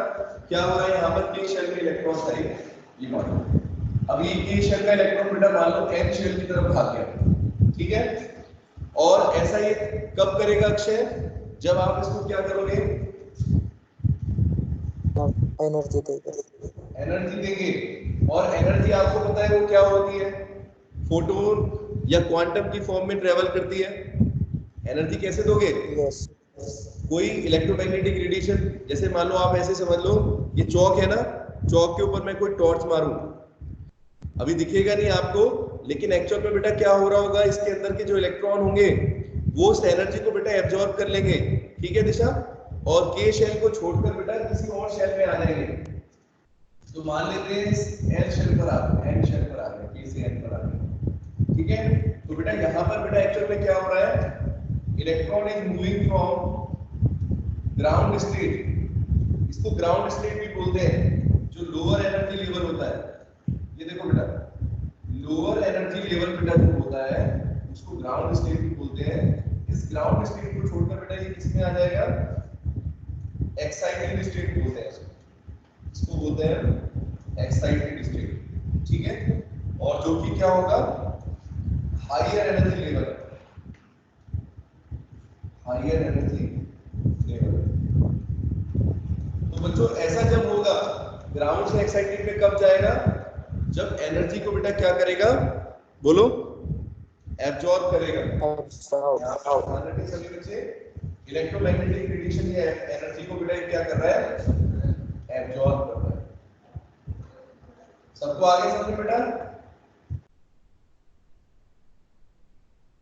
क्या हो रहा है, यहाँ पर के शेल का इलेक्ट्रॉन था ये मान लो, अब ये के शेल का इलेक्ट्रॉन बेटा मान लो एन शेल की तरफ भाग गया, ठीक है, और ऐसा ये कब करेगा अक्षय, जब आप इसको क्या करोगे, एनर्जी देंगे, एनर्जी देंगे, और एनर्जी आपको पता है वो क्या होती है, फोटोन या क्वांटम की फॉर्म में ट्रेवल करती है। एनर्जी कैसे दोगे, यस, कोई इलेक्ट्रोमैग्नेटिक रेडिएशन, जैसे मान लो आप ऐसे समझ लो ये चौक है ना, चौक के ऊपर मैं कोई टॉर्च मारूं, अभी दिखेगा नहीं आपको, लेकिन एक्चुअल में बेटा क्या हो रहा होगा, इसके अंदर के जो इलेक्ट्रॉन होंगे वो उस एनर्जी को बेटा एब्जॉर्ब कर लेंगे, ठीक है दिशा, और के शेल को छोड़कर बेटा किसी और शेल में आ जाएंगे। तो मान लेते हैं एन शेल पर आ गए, एन शेल पर आ गए, के से एन पर आ गए, ठीक है। तो बेटा यहाँ पर बेटा एक्चुअल में क्या हो रहा है, electron is moving from ground state, इसको ग्राउंड स्टेट भी बोलते हैं। जो लोअर एनर्जी लेवल होता है, ये देखो बेटा, लोअर एनर्जी लेवल बेटा जो होता है उसको ग्राउंड स्टेट भी बोलते हैं। इस ग्राउंड स्टेट को छोड़कर बेटा ये किस में आ जाएगा, एक्साइटेड स्टेट बोलते हैं इसको बोलते हैं एक्साइटेड स्टेट, ठीक है। और जो कि क्या होगा, higher energy level, higher energy level. तो बच्चों ऐसा जब होगा, ग्राउंड से एक्साइटेड में कब जाएगा, जब एनर्जी को बेटा क्या करेगा, बोलो, एब्जॉर्ब करेगा। ध्यान रखिए सभी बच्चे, इलेक्ट्रोमैग्नेटिक रेडिएशन या एनर्जी को बेटा क्या कर रहा है, एब्जॉर्ब कर रहा है। सबको आगे समझ बेटा?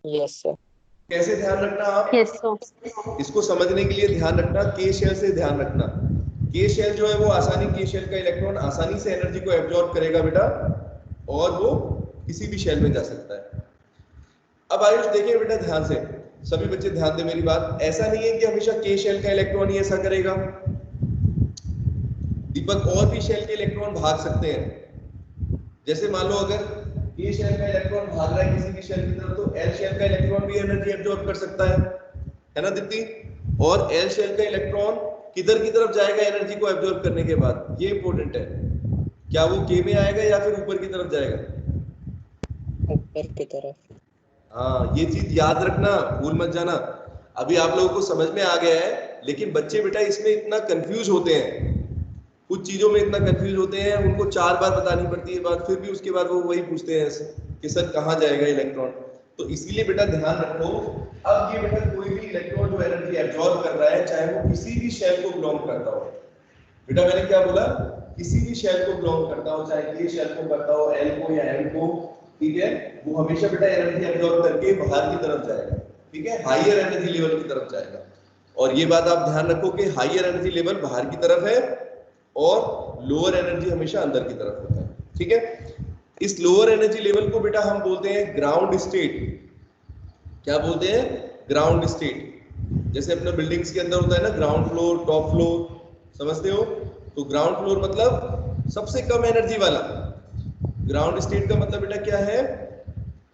Yes sir. कैसे ध्यान रखना आप? Yes sir. इसको समझने के लिए ध्यान रखना, के शेल से ध्यान रखना। के शेल जो है वो आसानी, के शेल का इलेक्ट्रॉन आसानी से एनर्जी को एब्जॉर्ब करेगा बेटा, और वो किसी भी शेल में जा सकता है। अब आयुष देखिए बेटा ध्यान से, सभी बच्चे ध्यान दें मेरी बात। ऐसा नहीं है कि हमेशा के शेल का इलेक्ट्रॉन ही ऐसा करेगा दीपक, और भी शेल के इलेक्ट्रॉन भाग सकते हैं। जैसे मान लो अगर के शेल का इलेक्ट्रॉन भाग रहा है किसी भी शेल की तरफ, तो एल शेल का इलेक्ट्रॉन भी एनर्जी एब्जॉर्ब कर सकता है ना दीप्ति? और एल शेल का इलेक्ट्रॉन किधर की तरफ जाएगा एनर्जी को एब्जॉर्ब करने के बाद, ये इंपॉर्टेंट है। क्या वो के में आएगा या फिर ऊपर की तरफ जाएगा? ऊपर की तरफ। हाँ, ये चीज याद रखना, भूल मत जाना। अभी आप लोगों को समझ में आ गया है, लेकिन बच्चे बेटा इसमें इतना कंफ्यूज होते हैं, कुछ चीजों में इतना कंफ्यूज होते हैं, उनको 4 बार बतानी पड़ती है बात, फिर भी उसके बाद वो वही पूछते हैं कि सर कहाँ जाएगा इलेक्ट्रॉन। तो इसीलिए बेटा ध्यान रखो, अब ये बेटा कोई भी इलेक्ट्रॉन जो एनर्जी एब्जॉर्ब कर रहा है, चाहे वो किसी भी शेल को बिलोंग करता हो, बेटा मैंने क्या बोला, किसी भी शेल को बिलोंग करता हो, चाहे के शेल को करता हो, एल को या एम को, ठीक है, वो हमेशा बेटा एनर्जी एब्जॉर्ब करके बाहर की तरफ जाएगा, ठीक है, हायर एनर्जी लेवल की तरफ जाएगा। और ये बात आप ध्यान रखो कि हायर एनर्जी लेवल बाहर की तरफ है और लोअर एनर्जी हमेशा अंदर की तरफ होता है, ठीक है। इस लोअर एनर्जी लेवल को बेटा हम बोलते हैं ग्राउंड स्टेट। क्या बोलते हैं? Ground state. जैसे अपने बिल्डिंग्स के अंदर होता है ना ग्राउंड फ्लोर, टॉप फ्लोर, समझते हो? तो ग्राउंड फ्लोर मतलब सबसे कम एनर्जी वाला। ग्राउंड स्टेट का मतलब बेटा क्या है?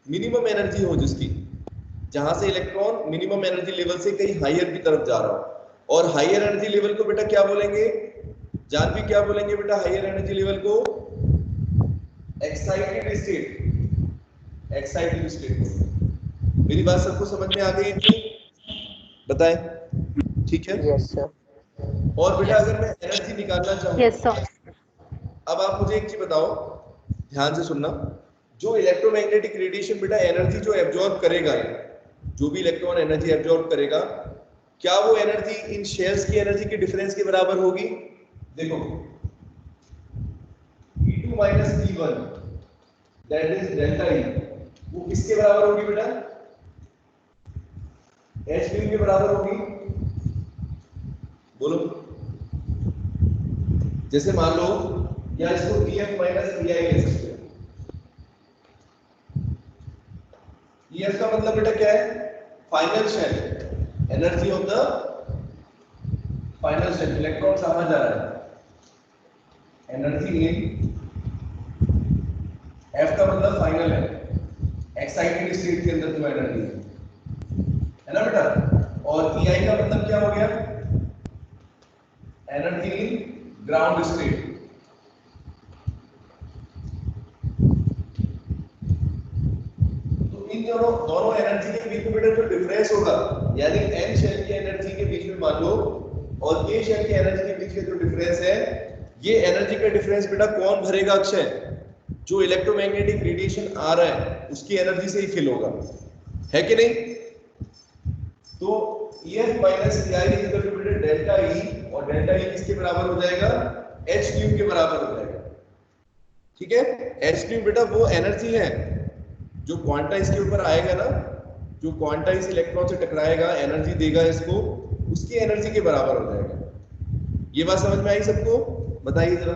मिनिमम एनर्जी हो जिसकी, जहां से इलेक्ट्रॉन मिनिमम एनर्जी लेवल से कहीं हायर की तरफ जा रहा हो। और हायर एनर्जी लेवल को बेटा क्या बोलेंगे? जानवी क्या बोलेंगे बेटा हायर एनर्जी लेवल को? Excited state. Excited state. मेरी बात सबको समझ में आ गई है? बताएं, ठीक है? Yes sir. और बेटा अगर मैं एनर्जी निकालना चाहूँ, यस सर। अब आप मुझे एक चीज बताओ, ध्यान से सुनना। जो इलेक्ट्रोमैग्नेटिक रेडिएशन बेटा एनर्जी जो एब्जॉर्ब करेगा, जो भी इलेक्ट्रॉन एनर्जी एब्जॉर्ब करेगा, क्या वो एनर्जी इन शेल्स की एनर्जी के डिफरेंस के बराबर होगी? देखो, E2 minus E1 that is delta E, वो किसके बराबर होगी बेटा? H के बराबर होगी। बोलो, जैसे मान लो, या इसको EF माइनस EI ले सकते हो। EF का मतलब बेटा क्या है? Final shell, energy of the final shell, electron कहां जा रहा है? एनर्जी इन, F का मतलब फाइनल है, एक्साइटेड स्टेट के अंदर जो एनर्जी है ना बेटा। और EI का मतलब क्या हो गया? Energy in ground state. तो इन दोनों एनर्जी के बीच में बेटा जो डिफरेंस होगा, यानी N शेल की एनर्जी के बीच में मान लो और K शेल की एनर्जी के बीच में जो डिफरेंस है, ये एनर्जी का डिफरेंस बेटा कौन भरेगा? अक्षय, जो इलेक्ट्रोमैग्नेटिक रेडिएशन आ रहा है उसकी एनर्जी से ही फिल होगा, है कि नहीं? तो EF minus EI equal to बेटा डेल्टा E, और डेल्टा E किसके बराबर हो जाएगा? H क्यूब के बराबर हो जाएगा, ठीक है। H क्यूब बेटा वो एनर्जी है जो क्वांटा इसके ऊपर आएगा ना, जो क्वांटा इस इलेक्ट्रॉन से टकराएगा, एनर्जी देगा इसको, उसकी एनर्जी के बराबर हो जाएगा। ये बात समझ में आई सबको? बताइए जरा।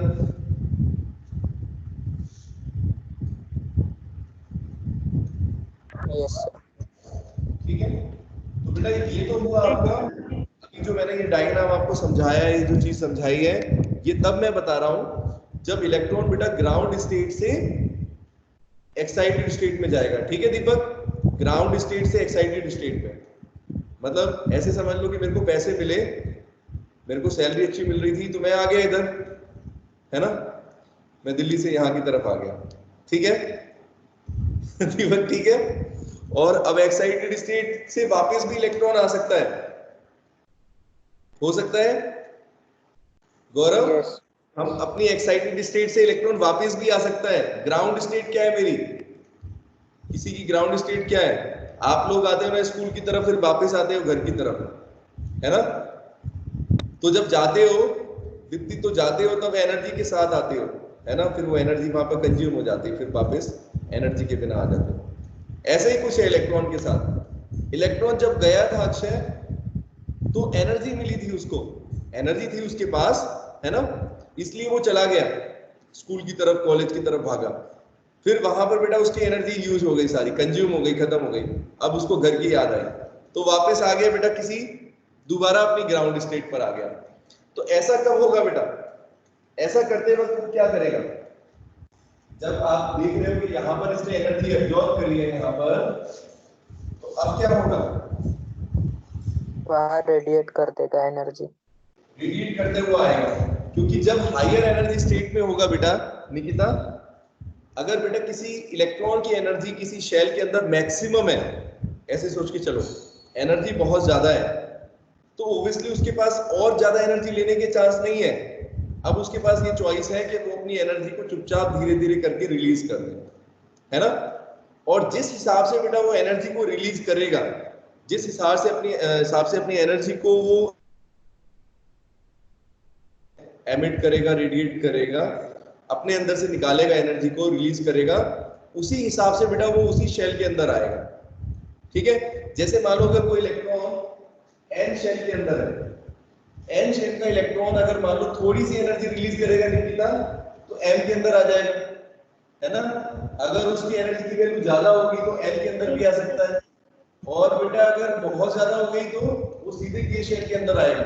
Yes sir. ठीक है, तो बेटा ये तो हुआ आपका अभी जो मैंने ये डायग्राम आपको समझाया है, ये जो चीज समझाई है ये तब मैं बता रहा हूं जब इलेक्ट्रॉन बेटा ग्राउंड स्टेट से एक्साइटेड स्टेट में जाएगा। ठीक है दीपक, ग्राउंड स्टेट से एक्साइटेड स्टेट में, मतलब ऐसे समझ लो कि मेरे को पैसे मिले, मेरे को सैलरी अच्छी मिल रही थी तो मैं आ गया इधर, है ना, मैं दिल्ली से यहाँ की तरफ आ गया। ठीक है दीपक, ठीक है। और अब एक्साइटेड स्टेट से वापस भी इलेक्ट्रॉन आ सकता है, हो सकता है गौरव? Yes. हम अपनी एक्साइटेड स्टेट से इलेक्ट्रॉन वापस भी आ सकता है। ग्राउंड स्टेट क्या है मेरी, किसी की ग्राउंड स्टेट क्या है? आप लोग आते हो ना स्कूल की तरफ, फिर वापस आते हो घर की तरफ, है ना। तो जब जाते हो दीप्ति, तो जाते हो तब एनर्जी के साथ आते हो, है ना, फिर वो एनर्जी वहां पर कंज्यूम हो जाती है, फिर वापस एनर्जी के बिना आ जाते हो। ऐसे ही कुछ है इलेक्ट्रॉन के साथ। इलेक्ट्रॉन जब गया था अक्षय तो एनर्जी मिली थी उसको, एनर्जी थी उसके पास, है ना, इसलिए वो चला गया स्कूल की तरफ, कॉलेज की तरफ भागा। फिर वहां पर बेटा उसकी एनर्जी यूज हो गई, सारी कंज्यूम हो गई, खत्म हो गई। अब उसको घर की याद आई तो वापस आ गया बेटा, किसी दोबारा अपनी ग्राउंड स्टेट पर आ गया। तो ऐसा कब होगा बेटा? ऐसा करते वक्त क्या करेगा? जब आप देख रहे हो कि यहाँ पर इसने एनर्जी एब्जॉर्ब करी है यहाँ पर, तो अब क्या होगा? वहाँ रेडिएट कर देगा एनर्जी, रेडिएट करते हुए आएगा, क्योंकि जब हायर एनर्जी स्टेट में होगा बेटा निकिता, अगर बेटा किसी इलेक्ट्रॉन की एनर्जी किसी शेल के अंदर मैक्सिमम है, ऐसे सोच के चलो एनर्जी बहुत ज्यादा है, तो ओब्वियसली उसके पास और ज्यादा एनर्जी लेने के चांस नहीं है। अब उसके पास ये चॉइस है कि वो अपनी एनर्जी को चुपचाप धीरे धीरे करके रिलीज कर दे, है ना। और जिस हिसाब से बेटा वो एनर्जी को रिलीज करेगा, जिस हिसाब से अपनी एनर्जी को वो एमिट करेगा, रेडिएट करेगा, अपने अंदर से निकालेगा, एनर्जी को रिलीज करेगा, उसी हिसाब से बेटा वो उसी शेल के अंदर आएगा। ठीक है, जैसे मान लो अगर कोई इलेक्ट्रॉन एन शेल के अंदर है, एन शेल का इलेक्ट्रॉन अगर मान लो थोड़ी सी एनर्जी रिलीज करेगा निकिता, तो एम के अंदर आ जाएगा, है ना। अगर उसकी एनर्जी की वैल्यू ज्यादा होगी तो एल के अंदर भी आ सकता है, और बेटा अगर बहुत ज्यादा हो गई तो वो सीधे के शेल के अंदर आएगा।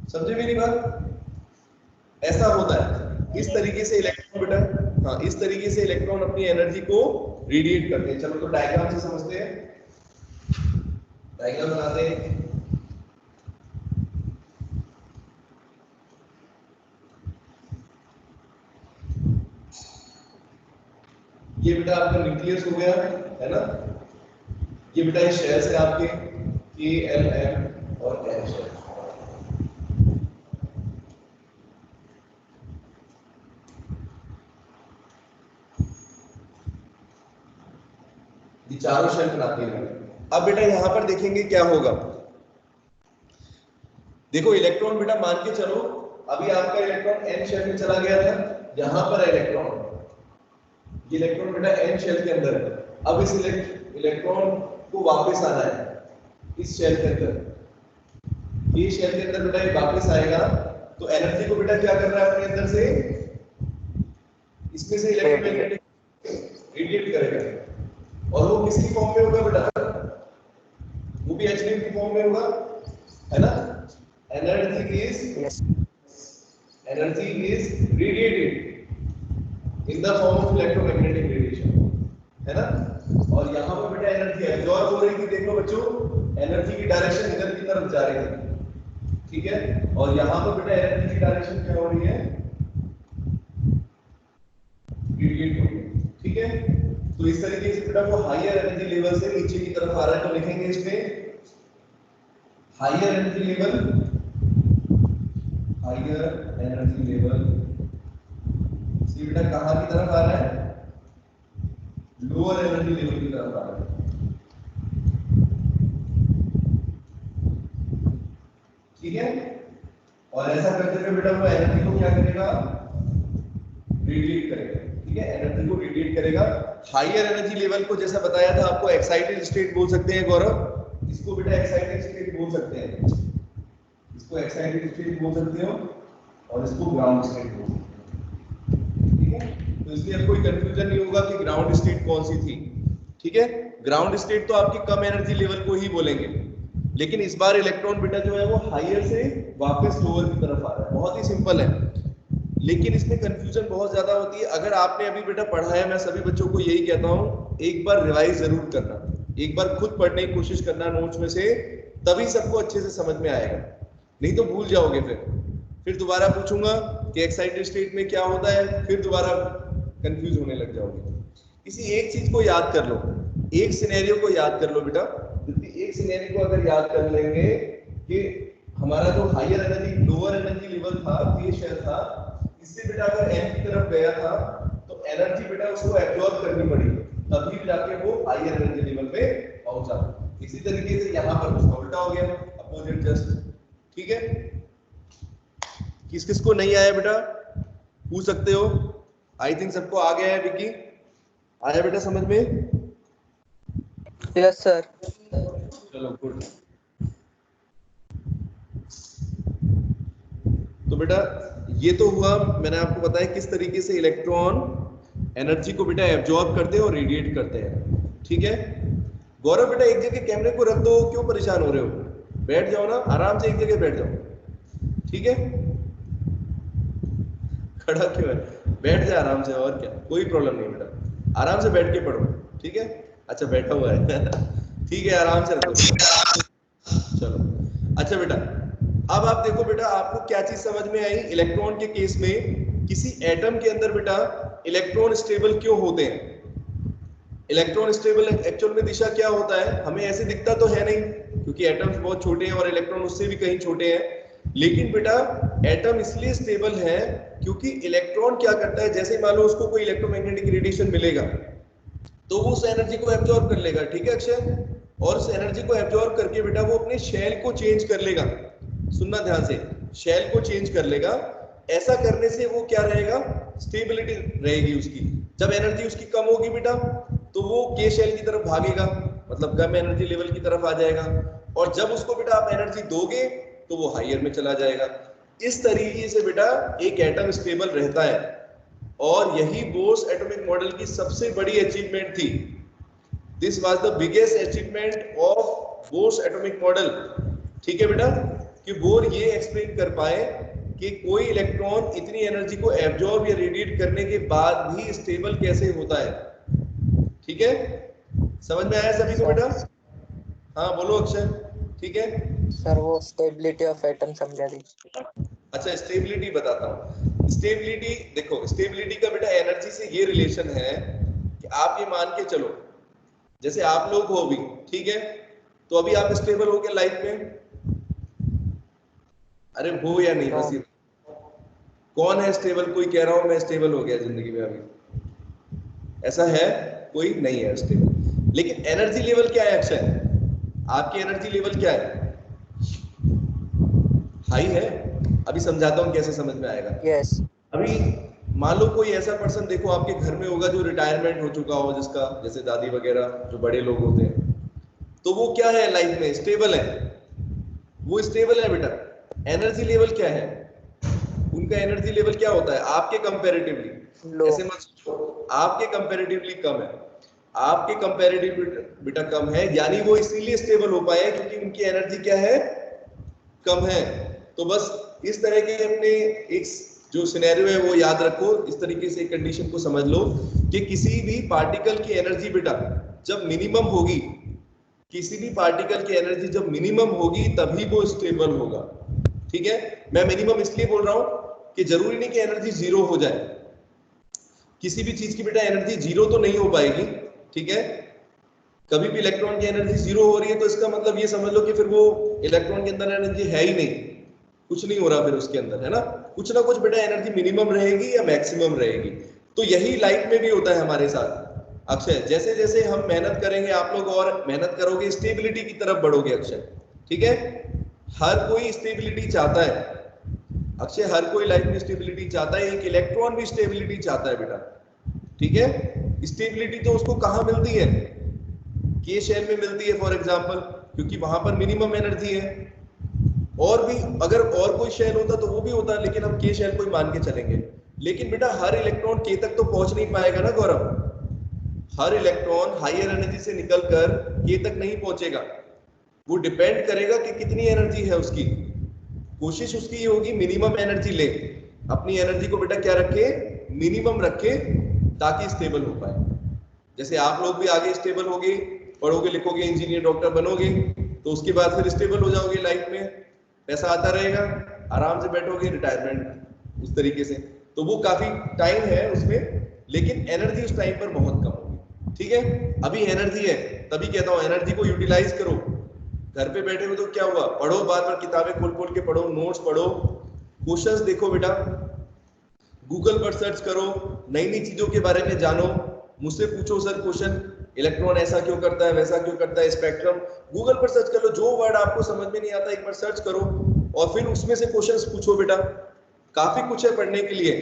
समझे मेरी बात? ऐसा होता है। इस तरीके से इलेक्ट्रॉन बेटा, हाँ, इस तरीके से इलेक्ट्रॉन अपनी एनर्जी को रेडिएट करते हैं। चलो तो डायग्राम से समझते हैं, डायग्राम बनाते हैं। ये बेटा आपका न्यूक्लियस हो गया, है ना। ये बेटा इस शेल से आपके के एल एम और एन शेल, ये चारों शेल बनाती है। अब बेटा यहां पर देखेंगे क्या होगा। देखो इलेक्ट्रॉन बेटा मान के चलो अभी आपका इलेक्ट्रॉन एन शेल में चला गया था, यहां पर इलेक्ट्रॉन, ये इलेक्ट्रॉन बेटा एन शेल के अंदर है। अब इस इलेक्ट्रॉन को वापस आना है इस शेल के अंदर, ये शेल के अंदर बेटा ये वापस आएगा, तो एनर्जी को बेटा क्या कर रहा है अपने अंदर से, इसमें से इलेक्ट्रोमैग्नेटिक रेडिएट करेगा, और वो किसकी फॉर्म में होगा बेटा? वो भी एच की फॉर्म में होगा, है ना। Energy is radiated in the form of electromagnetic radiation, है ना। और यहाँ पर बेटा एनर्जी एब्जॉर्ब हो रही थी, देखो बच्चों एनर्जी की डायरेक्शन इधर की तरफ जा रही थी, ठीक है। और यहाँ पर बेटा एनर्जी की डायरेक्शन क्या हो रही है? रेडिएट हो रही है, ठीक है। तो इस तरीके से बेटा वो हायर एनर्जी लेवल से नीचे की तरफ आ रहा है, तो लिखेंगे इसमें higher energy level, higher energy level से बेटा कहां की तरफ आ रहा है? लोअर एनर्जी लेवल की तरफ आ रहा है, ठीक है। और ऐसा करते हुए बेटा वो एनर्जी को क्या करेगा? रेडिएट करेगा, ठीक है, एनर्जी को रेडिएट करेगा। हायर एनर्जी लेवल को जैसा बताया था आपको एक्साइटेड स्टेट बोल सकते हैं गौरव, इसको बेटा एक्साइटेड स्टेट बोल सकते हैं, इसको एक्साइटेड स्टेट बोल सकते हो और इसको ग्राउंड स्टेट बोल सकते हो, ठीक है। तो इसलिए अब कोई कंफ्यूजन नहीं होगा कि ग्राउंड स्टेट कौन सी थी, ठीक है। ग्राउंड स्टेट तो आपकी कम एनर्जी लेवल को ही बोलेंगे, लेकिन इस बार इलेक्ट्रॉन बेटा जो है वो हायर से वापस लोअर की तरफ आ रहा है। बहुत ही सिंपल है, लेकिन इसमें कंफ्यूजन बहुत ज्यादा होती है। अगर आपने अभी बेटा पढ़ा है, मैं सभी बच्चों को यही कहता हूँ, एक बार रिवाइज जरूर करना, एक बार खुद पढ़ने की कोशिश करना नोट्स में से, तभी सबको अच्छे से समझ में आएगा, नहीं तो भूल जाओगे। फिर दोबारा पूछूंगा कि एक्साइटेड स्टेट में क्या होता है, फिर दोबारा कंफ्यूज होने लग जाओगे। किसी एक चीज को याद कर लो, एक सिनेरियो को याद कर लो बेटा। एक सिनेरियो को अगर याद कर लेंगे कि हमारा जो higher energy lower energy level था, ये शेल था, इससे बेटा अगर एन की तरफ गया था तो एनर्जी बेटा उसको एब्जॉर्ब करनी पड़ी, तभी जाके वो हायर एनर्जी लेवल पे पहुंचा। इसी तरीके से यहाँ पर उसका उल्टा हो गया, अपोजिट जस्ट। ठीक है, किस किस को नहीं आया बेटा पूछ सकते हो। आई थिंक सबको आ गया है। विकी आया बेटा समझ में? Yes sir. चलो गुड। तो बेटा ये तो हुआ, मैंने आपको बताया किस तरीके से इलेक्ट्रॉन एनर्जी को बेटा एब्जॉर्ब करते हैं और रेडिएट करते हैं। ठीक है गौरव बेटा, एक जगह कैमरे को रख दो, क्यों परेशान हो रहे हो? बैठ जाओ ना, आराम से एक जगह बैठ जाओ। ठीक है, खड़ा क्यों है? बैठ जाए आराम से, और क्या, कोई प्रॉब्लम नहीं बेटा, आराम से बैठ के पढ़ो। ठीक है, अच्छा बैठा हुआ है ठीक है, आराम से रखो। चलो अच्छा बेटा, अब आप देखो बेटा, आपको क्या चीज समझ में आई? इलेक्ट्रॉन के केस में किसी एटम के अंदर बेटा इलेक्ट्रॉन स्टेबल क्यों होते हैं? इलेक्ट्रॉन स्टेबल एक्चुअल में दिशा क्या होता है? हमें ऐसे दिखता तो है नहीं, क्योंकि एटम्स बहुत छोटे हैं और इलेक्ट्रॉन उससे भी कहीं छोटे हैं। लेकिन बेटा एटम इसलिए स्टेबल है क्योंकि इलेक्ट्रॉन क्या करता है, जैसे मान लो उसको कोई इलेक्ट्रोमैग्नेटिक रेडिएशन मिलेगा तो वो उस एनर्जी को एब्जॉर्ब कर लेगा। ठीक है अक्षय, और उस एनर्जी को एब्जॉर्ब करके बेटा वो अपने शेल को चेंज कर लेगा। सुनना ध्यान से, शेल को चेंज कर लेगा। ऐसा करने से वो क्या रहेगा? स्टेबिलिटी रहेगी उसकी। जब एनर्जी उसकी कम होगी बेटा तो वो के शेल की तरफ भागेगा, मतलब कम एनर्जी लेवल की तरफ आ जाएगा, और जब उसको बेटा आप एनर्जी दोगे तो वो हायर में चला जाएगा। इस तरीके से बेटा एक एटम स्टेबल रहता है, और यही बोर्स एटॉमिक मॉडल की सबसे बड़ी अचीवमेंट थी। This was the biggest achievement of Bohr's atomic model. ठीक है बेटा, कि बोर ये एक्सप्लेन कर पाए कि कोई इलेक्ट्रॉन इतनी एनर्जी को एब्जॉर्ब या रेडिएट करने के बाद भी स्टेबल कैसे होता है। ठीक है, समझ में आया सभी को बेटा? हाँ बोलो अक्षय। ठीक है सर, वो स्टेबिलिटी ऑफ एटम समझा दीजिए। अच्छा, स्टेबिलिटी बताता हूँ। स्टेबिलिटी देखो, स्टेबिलिटी का बेटा एनर्जी से ये रिलेशन है कि आप ये मान के चलो, जैसे आप लोग हो भी, ठीक है, तो अभी आप स्टेबल हो गए लाइफ में? अरे हो या नहीं? बस ये कौन है स्टेबल? कोई कह रहा हूं मैं स्टेबल हो गया जिंदगी में, अभी ऐसा है कोई? नहीं है स्टेबल। लेकिन एनर्जी लेवल क्या है अक्षय? आपकी एनर्जी लेवल क्या है? हाई है। अभी समझाता हूं कैसे समझ में आएगा। यस। अभी मान लो कोई ऐसा पर्सन देखो आपके घर में होगा जो रिटायरमेंट हो चुका हो, जिसका जैसे दादी वगैरह जो बड़े लोग होते हैं, तो वो क्या है लाइफ में? स्टेबल है। वो स्टेबल है बेटा। एनर्जी लेवल क्या है उनका? एनर्जी लेवल क्या होता है आपके कंपैरेटिवली? ऐसे मत सोचो, आपके कंपैरेटिवली कम है। आपके कंपैरेटिवली बेटा कम है, यानी वो इसीलिए स्टेबल हो पाए क्योंकि उनकी एनर्जी क्या है? कम है। तो बस इस तरह के अपने एक जो सिनेरियो है वो याद रखो, इस तरीके से कंडीशन को समझ लो कि किसी भी पार्टिकल की एनर्जी बेटा जब मिनिमम होगी, किसी भी पार्टिकल की एनर्जी जब मिनिमम होगी तभी वो स्टेबल होगा। ठीक है, मैं मिनिमम इसलिए बोल रहा हूं कि जरूरी नहीं कि एनर्जी जीरो हो जाए। किसी भी चीज की बेटा एनर्जी जीरो तो नहीं हो पाएगी। ठीक है, कभी भी इलेक्ट्रॉन की एनर्जी जीरो हो रही है तो इसका मतलब ये समझ लो कि फिर वो इलेक्ट्रॉन के अंदर एनर्जी है ही नहीं, कुछ नहीं हो रहा फिर उसके अंदर, है ना? कुछ ना कुछ बेटा एनर्जी मिनिमम रहेगी या मैक्सिमम रहेगी। तो यही लाइफ में भी होता है हमारे साथ अक्षय। जैसे जैसे हम मेहनत करेंगे, आप लोग और मेहनत करोगे, स्टेबिलिटी की तरफ बढ़ोगे अक्षय। ठीक है, हर कोई स्टेबिलिटी चाहता है अक्षय, हर कोई लाइफ में स्टेबिलिटी चाहता है। एक इलेक्ट्रॉन भी स्टेबिलिटी चाहता है बेटा। ठीक है, स्टेबिलिटी तो उसको कहां मिलती है? के शेल में मिलती है फॉर एग्जांपल, क्योंकि वहां पर मिनिमम एनर्जी है। और भी अगर और कोई शेल होता तो वो भी होता, लेकिन हम के शेल को ही मान के चलेंगे। लेकिन बेटा हर इलेक्ट्रॉन के तक तो पहुंच नहीं पाएगा ना गौरव। हर इलेक्ट्रॉन हायर एनर्जी से निकलकर के तक नहीं पहुंचेगा, वो डिपेंड करेगा कि कितनी एनर्जी है उसकी। कोशिश उसकी ये होगी मिनिमम एनर्जी ले, अपनी एनर्जी को बेटा क्या रखे, मिनिमम रखे, ताकि स्टेबल हो पाए। जैसे आप लोग भी आगे स्टेबल होगे, पढ़ोगे लिखोगे, इंजीनियर डॉक्टर बनोगे, तो उसके बाद फिर स्टेबल हो जाओगे लाइफ में, पैसा आता रहेगा, आराम से बैठोगे, रिटायरमेंट उस तरीके से। तो वो काफी टाइम है उसमें, लेकिन एनर्जी उस टाइम पर बहुत कम होगी। ठीक है, अभी एनर्जी है, तभी कहता हूँ एनर्जी को यूटिलाइज करो। घर पे बैठे हो तो क्या हुआ, पढ़ो, बार बार किताबें खोल खोल के पढ़ो, नोट्स पढ़ो, क्वेश्चंस देखो बेटा, गूगल पर सर्च करो, नई नई चीजों के बारे में जानो, मुझसे पूछो सर क्वेश्चन, इलेक्ट्रॉन ऐसा क्यों करता है, वैसा क्यों करता है, स्पेक्ट्रम, गूगल पर सर्च कर लो, जो वर्ड आपको समझ में नहीं आता एक बार सर्च करो और फिर उसमें से क्वेश्चंस पूछो बेटा। काफी कुछ है पढ़ने के लिए,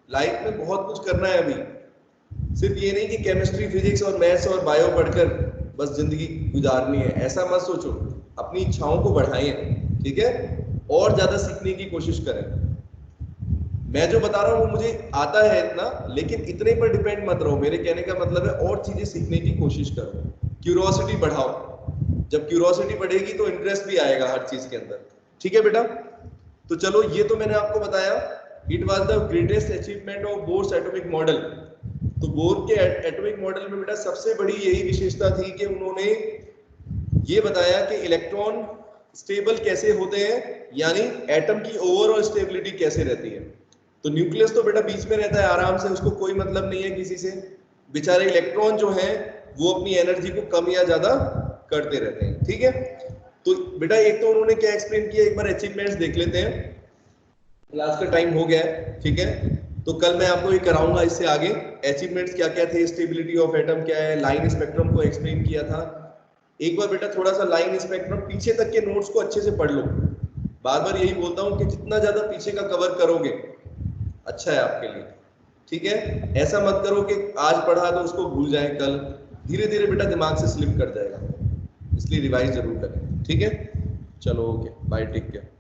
लाइफ में बहुत कुछ करना है अभी। सिर्फ ये नहीं कि केमिस्ट्री, फिजिक्स और मैथ्स और बायो पढ़कर बस जिंदगी गुजारनी है, ऐसा मत सोचो। अपनी इच्छाओं को बढ़ाएं, ठीक है, और ज्यादा सीखने की कोशिश करें। मैं जो बता रहा हूँ वो मुझे आता है इतना, लेकिन इतने पर डिपेंड मत रहो। मेरे कहने का मतलब है और चीजें सीखने की कोशिश करो, क्यूरियोसिटी बढ़ाओ। जब क्यूरियोसिटी बढ़ेगी तो इंटरेस्ट भी आएगा हर चीज के अंदर। ठीक है बेटा, तो चलो ये तो मैंने आपको बताया, it was the greatest achievement of Bohr's atomic model. तो बोर के एटॉमिक मॉडल में बेटा सबसे बड़ी यही विशेषता थी कि उन्होंने ये बताया कि इलेक्ट्रॉन स्टेबल कैसे होते हैं, यानी एटम की ओवरऑल स्टेबिलिटी कैसे रहती है। तो न्यूक्लियस तो बेटा बीच में रहता है आराम से, उसको कोई मतलब नहीं है किसी से। बेचारे इलेक्ट्रॉन जो हैं वो अपनी एनर्जी को कम या ज्यादा करते रहते हैं। ठीक है, तो बेटा एक तो उन्होंने क्या एक्सप्लेन किया, एक बार अचीवमेंट्स देख लेते हैं, क्लास का टाइम हो गया है। ठीक है, तो कल मैं आपको ये कराऊंगा इससे आगे अचीवमेंट्स क्या क्या थे, स्टेबिलिटी ऑफ एटम क्या है, लाइन स्पेक्ट्रम को एक्सप्लेन किया था। एक बार बेटा थोड़ा सा लाइन स्पेक्ट्रम पीछे तक के नोट्स को अच्छे से पढ़ लो। बार बार यही बोलता हूँ कि जितना ज्यादा पीछे का कवर करोगे अच्छा है आपके लिए। ठीक है, ऐसा मत करो कि आज पढ़ा तो उसको भूल जाए कल, धीरे धीरे बेटा दिमाग से स्लिप कर जाएगा, इसलिए रिवाइज जरूर करें। ठीक है, चलो ओके, बाय, टेक केयर।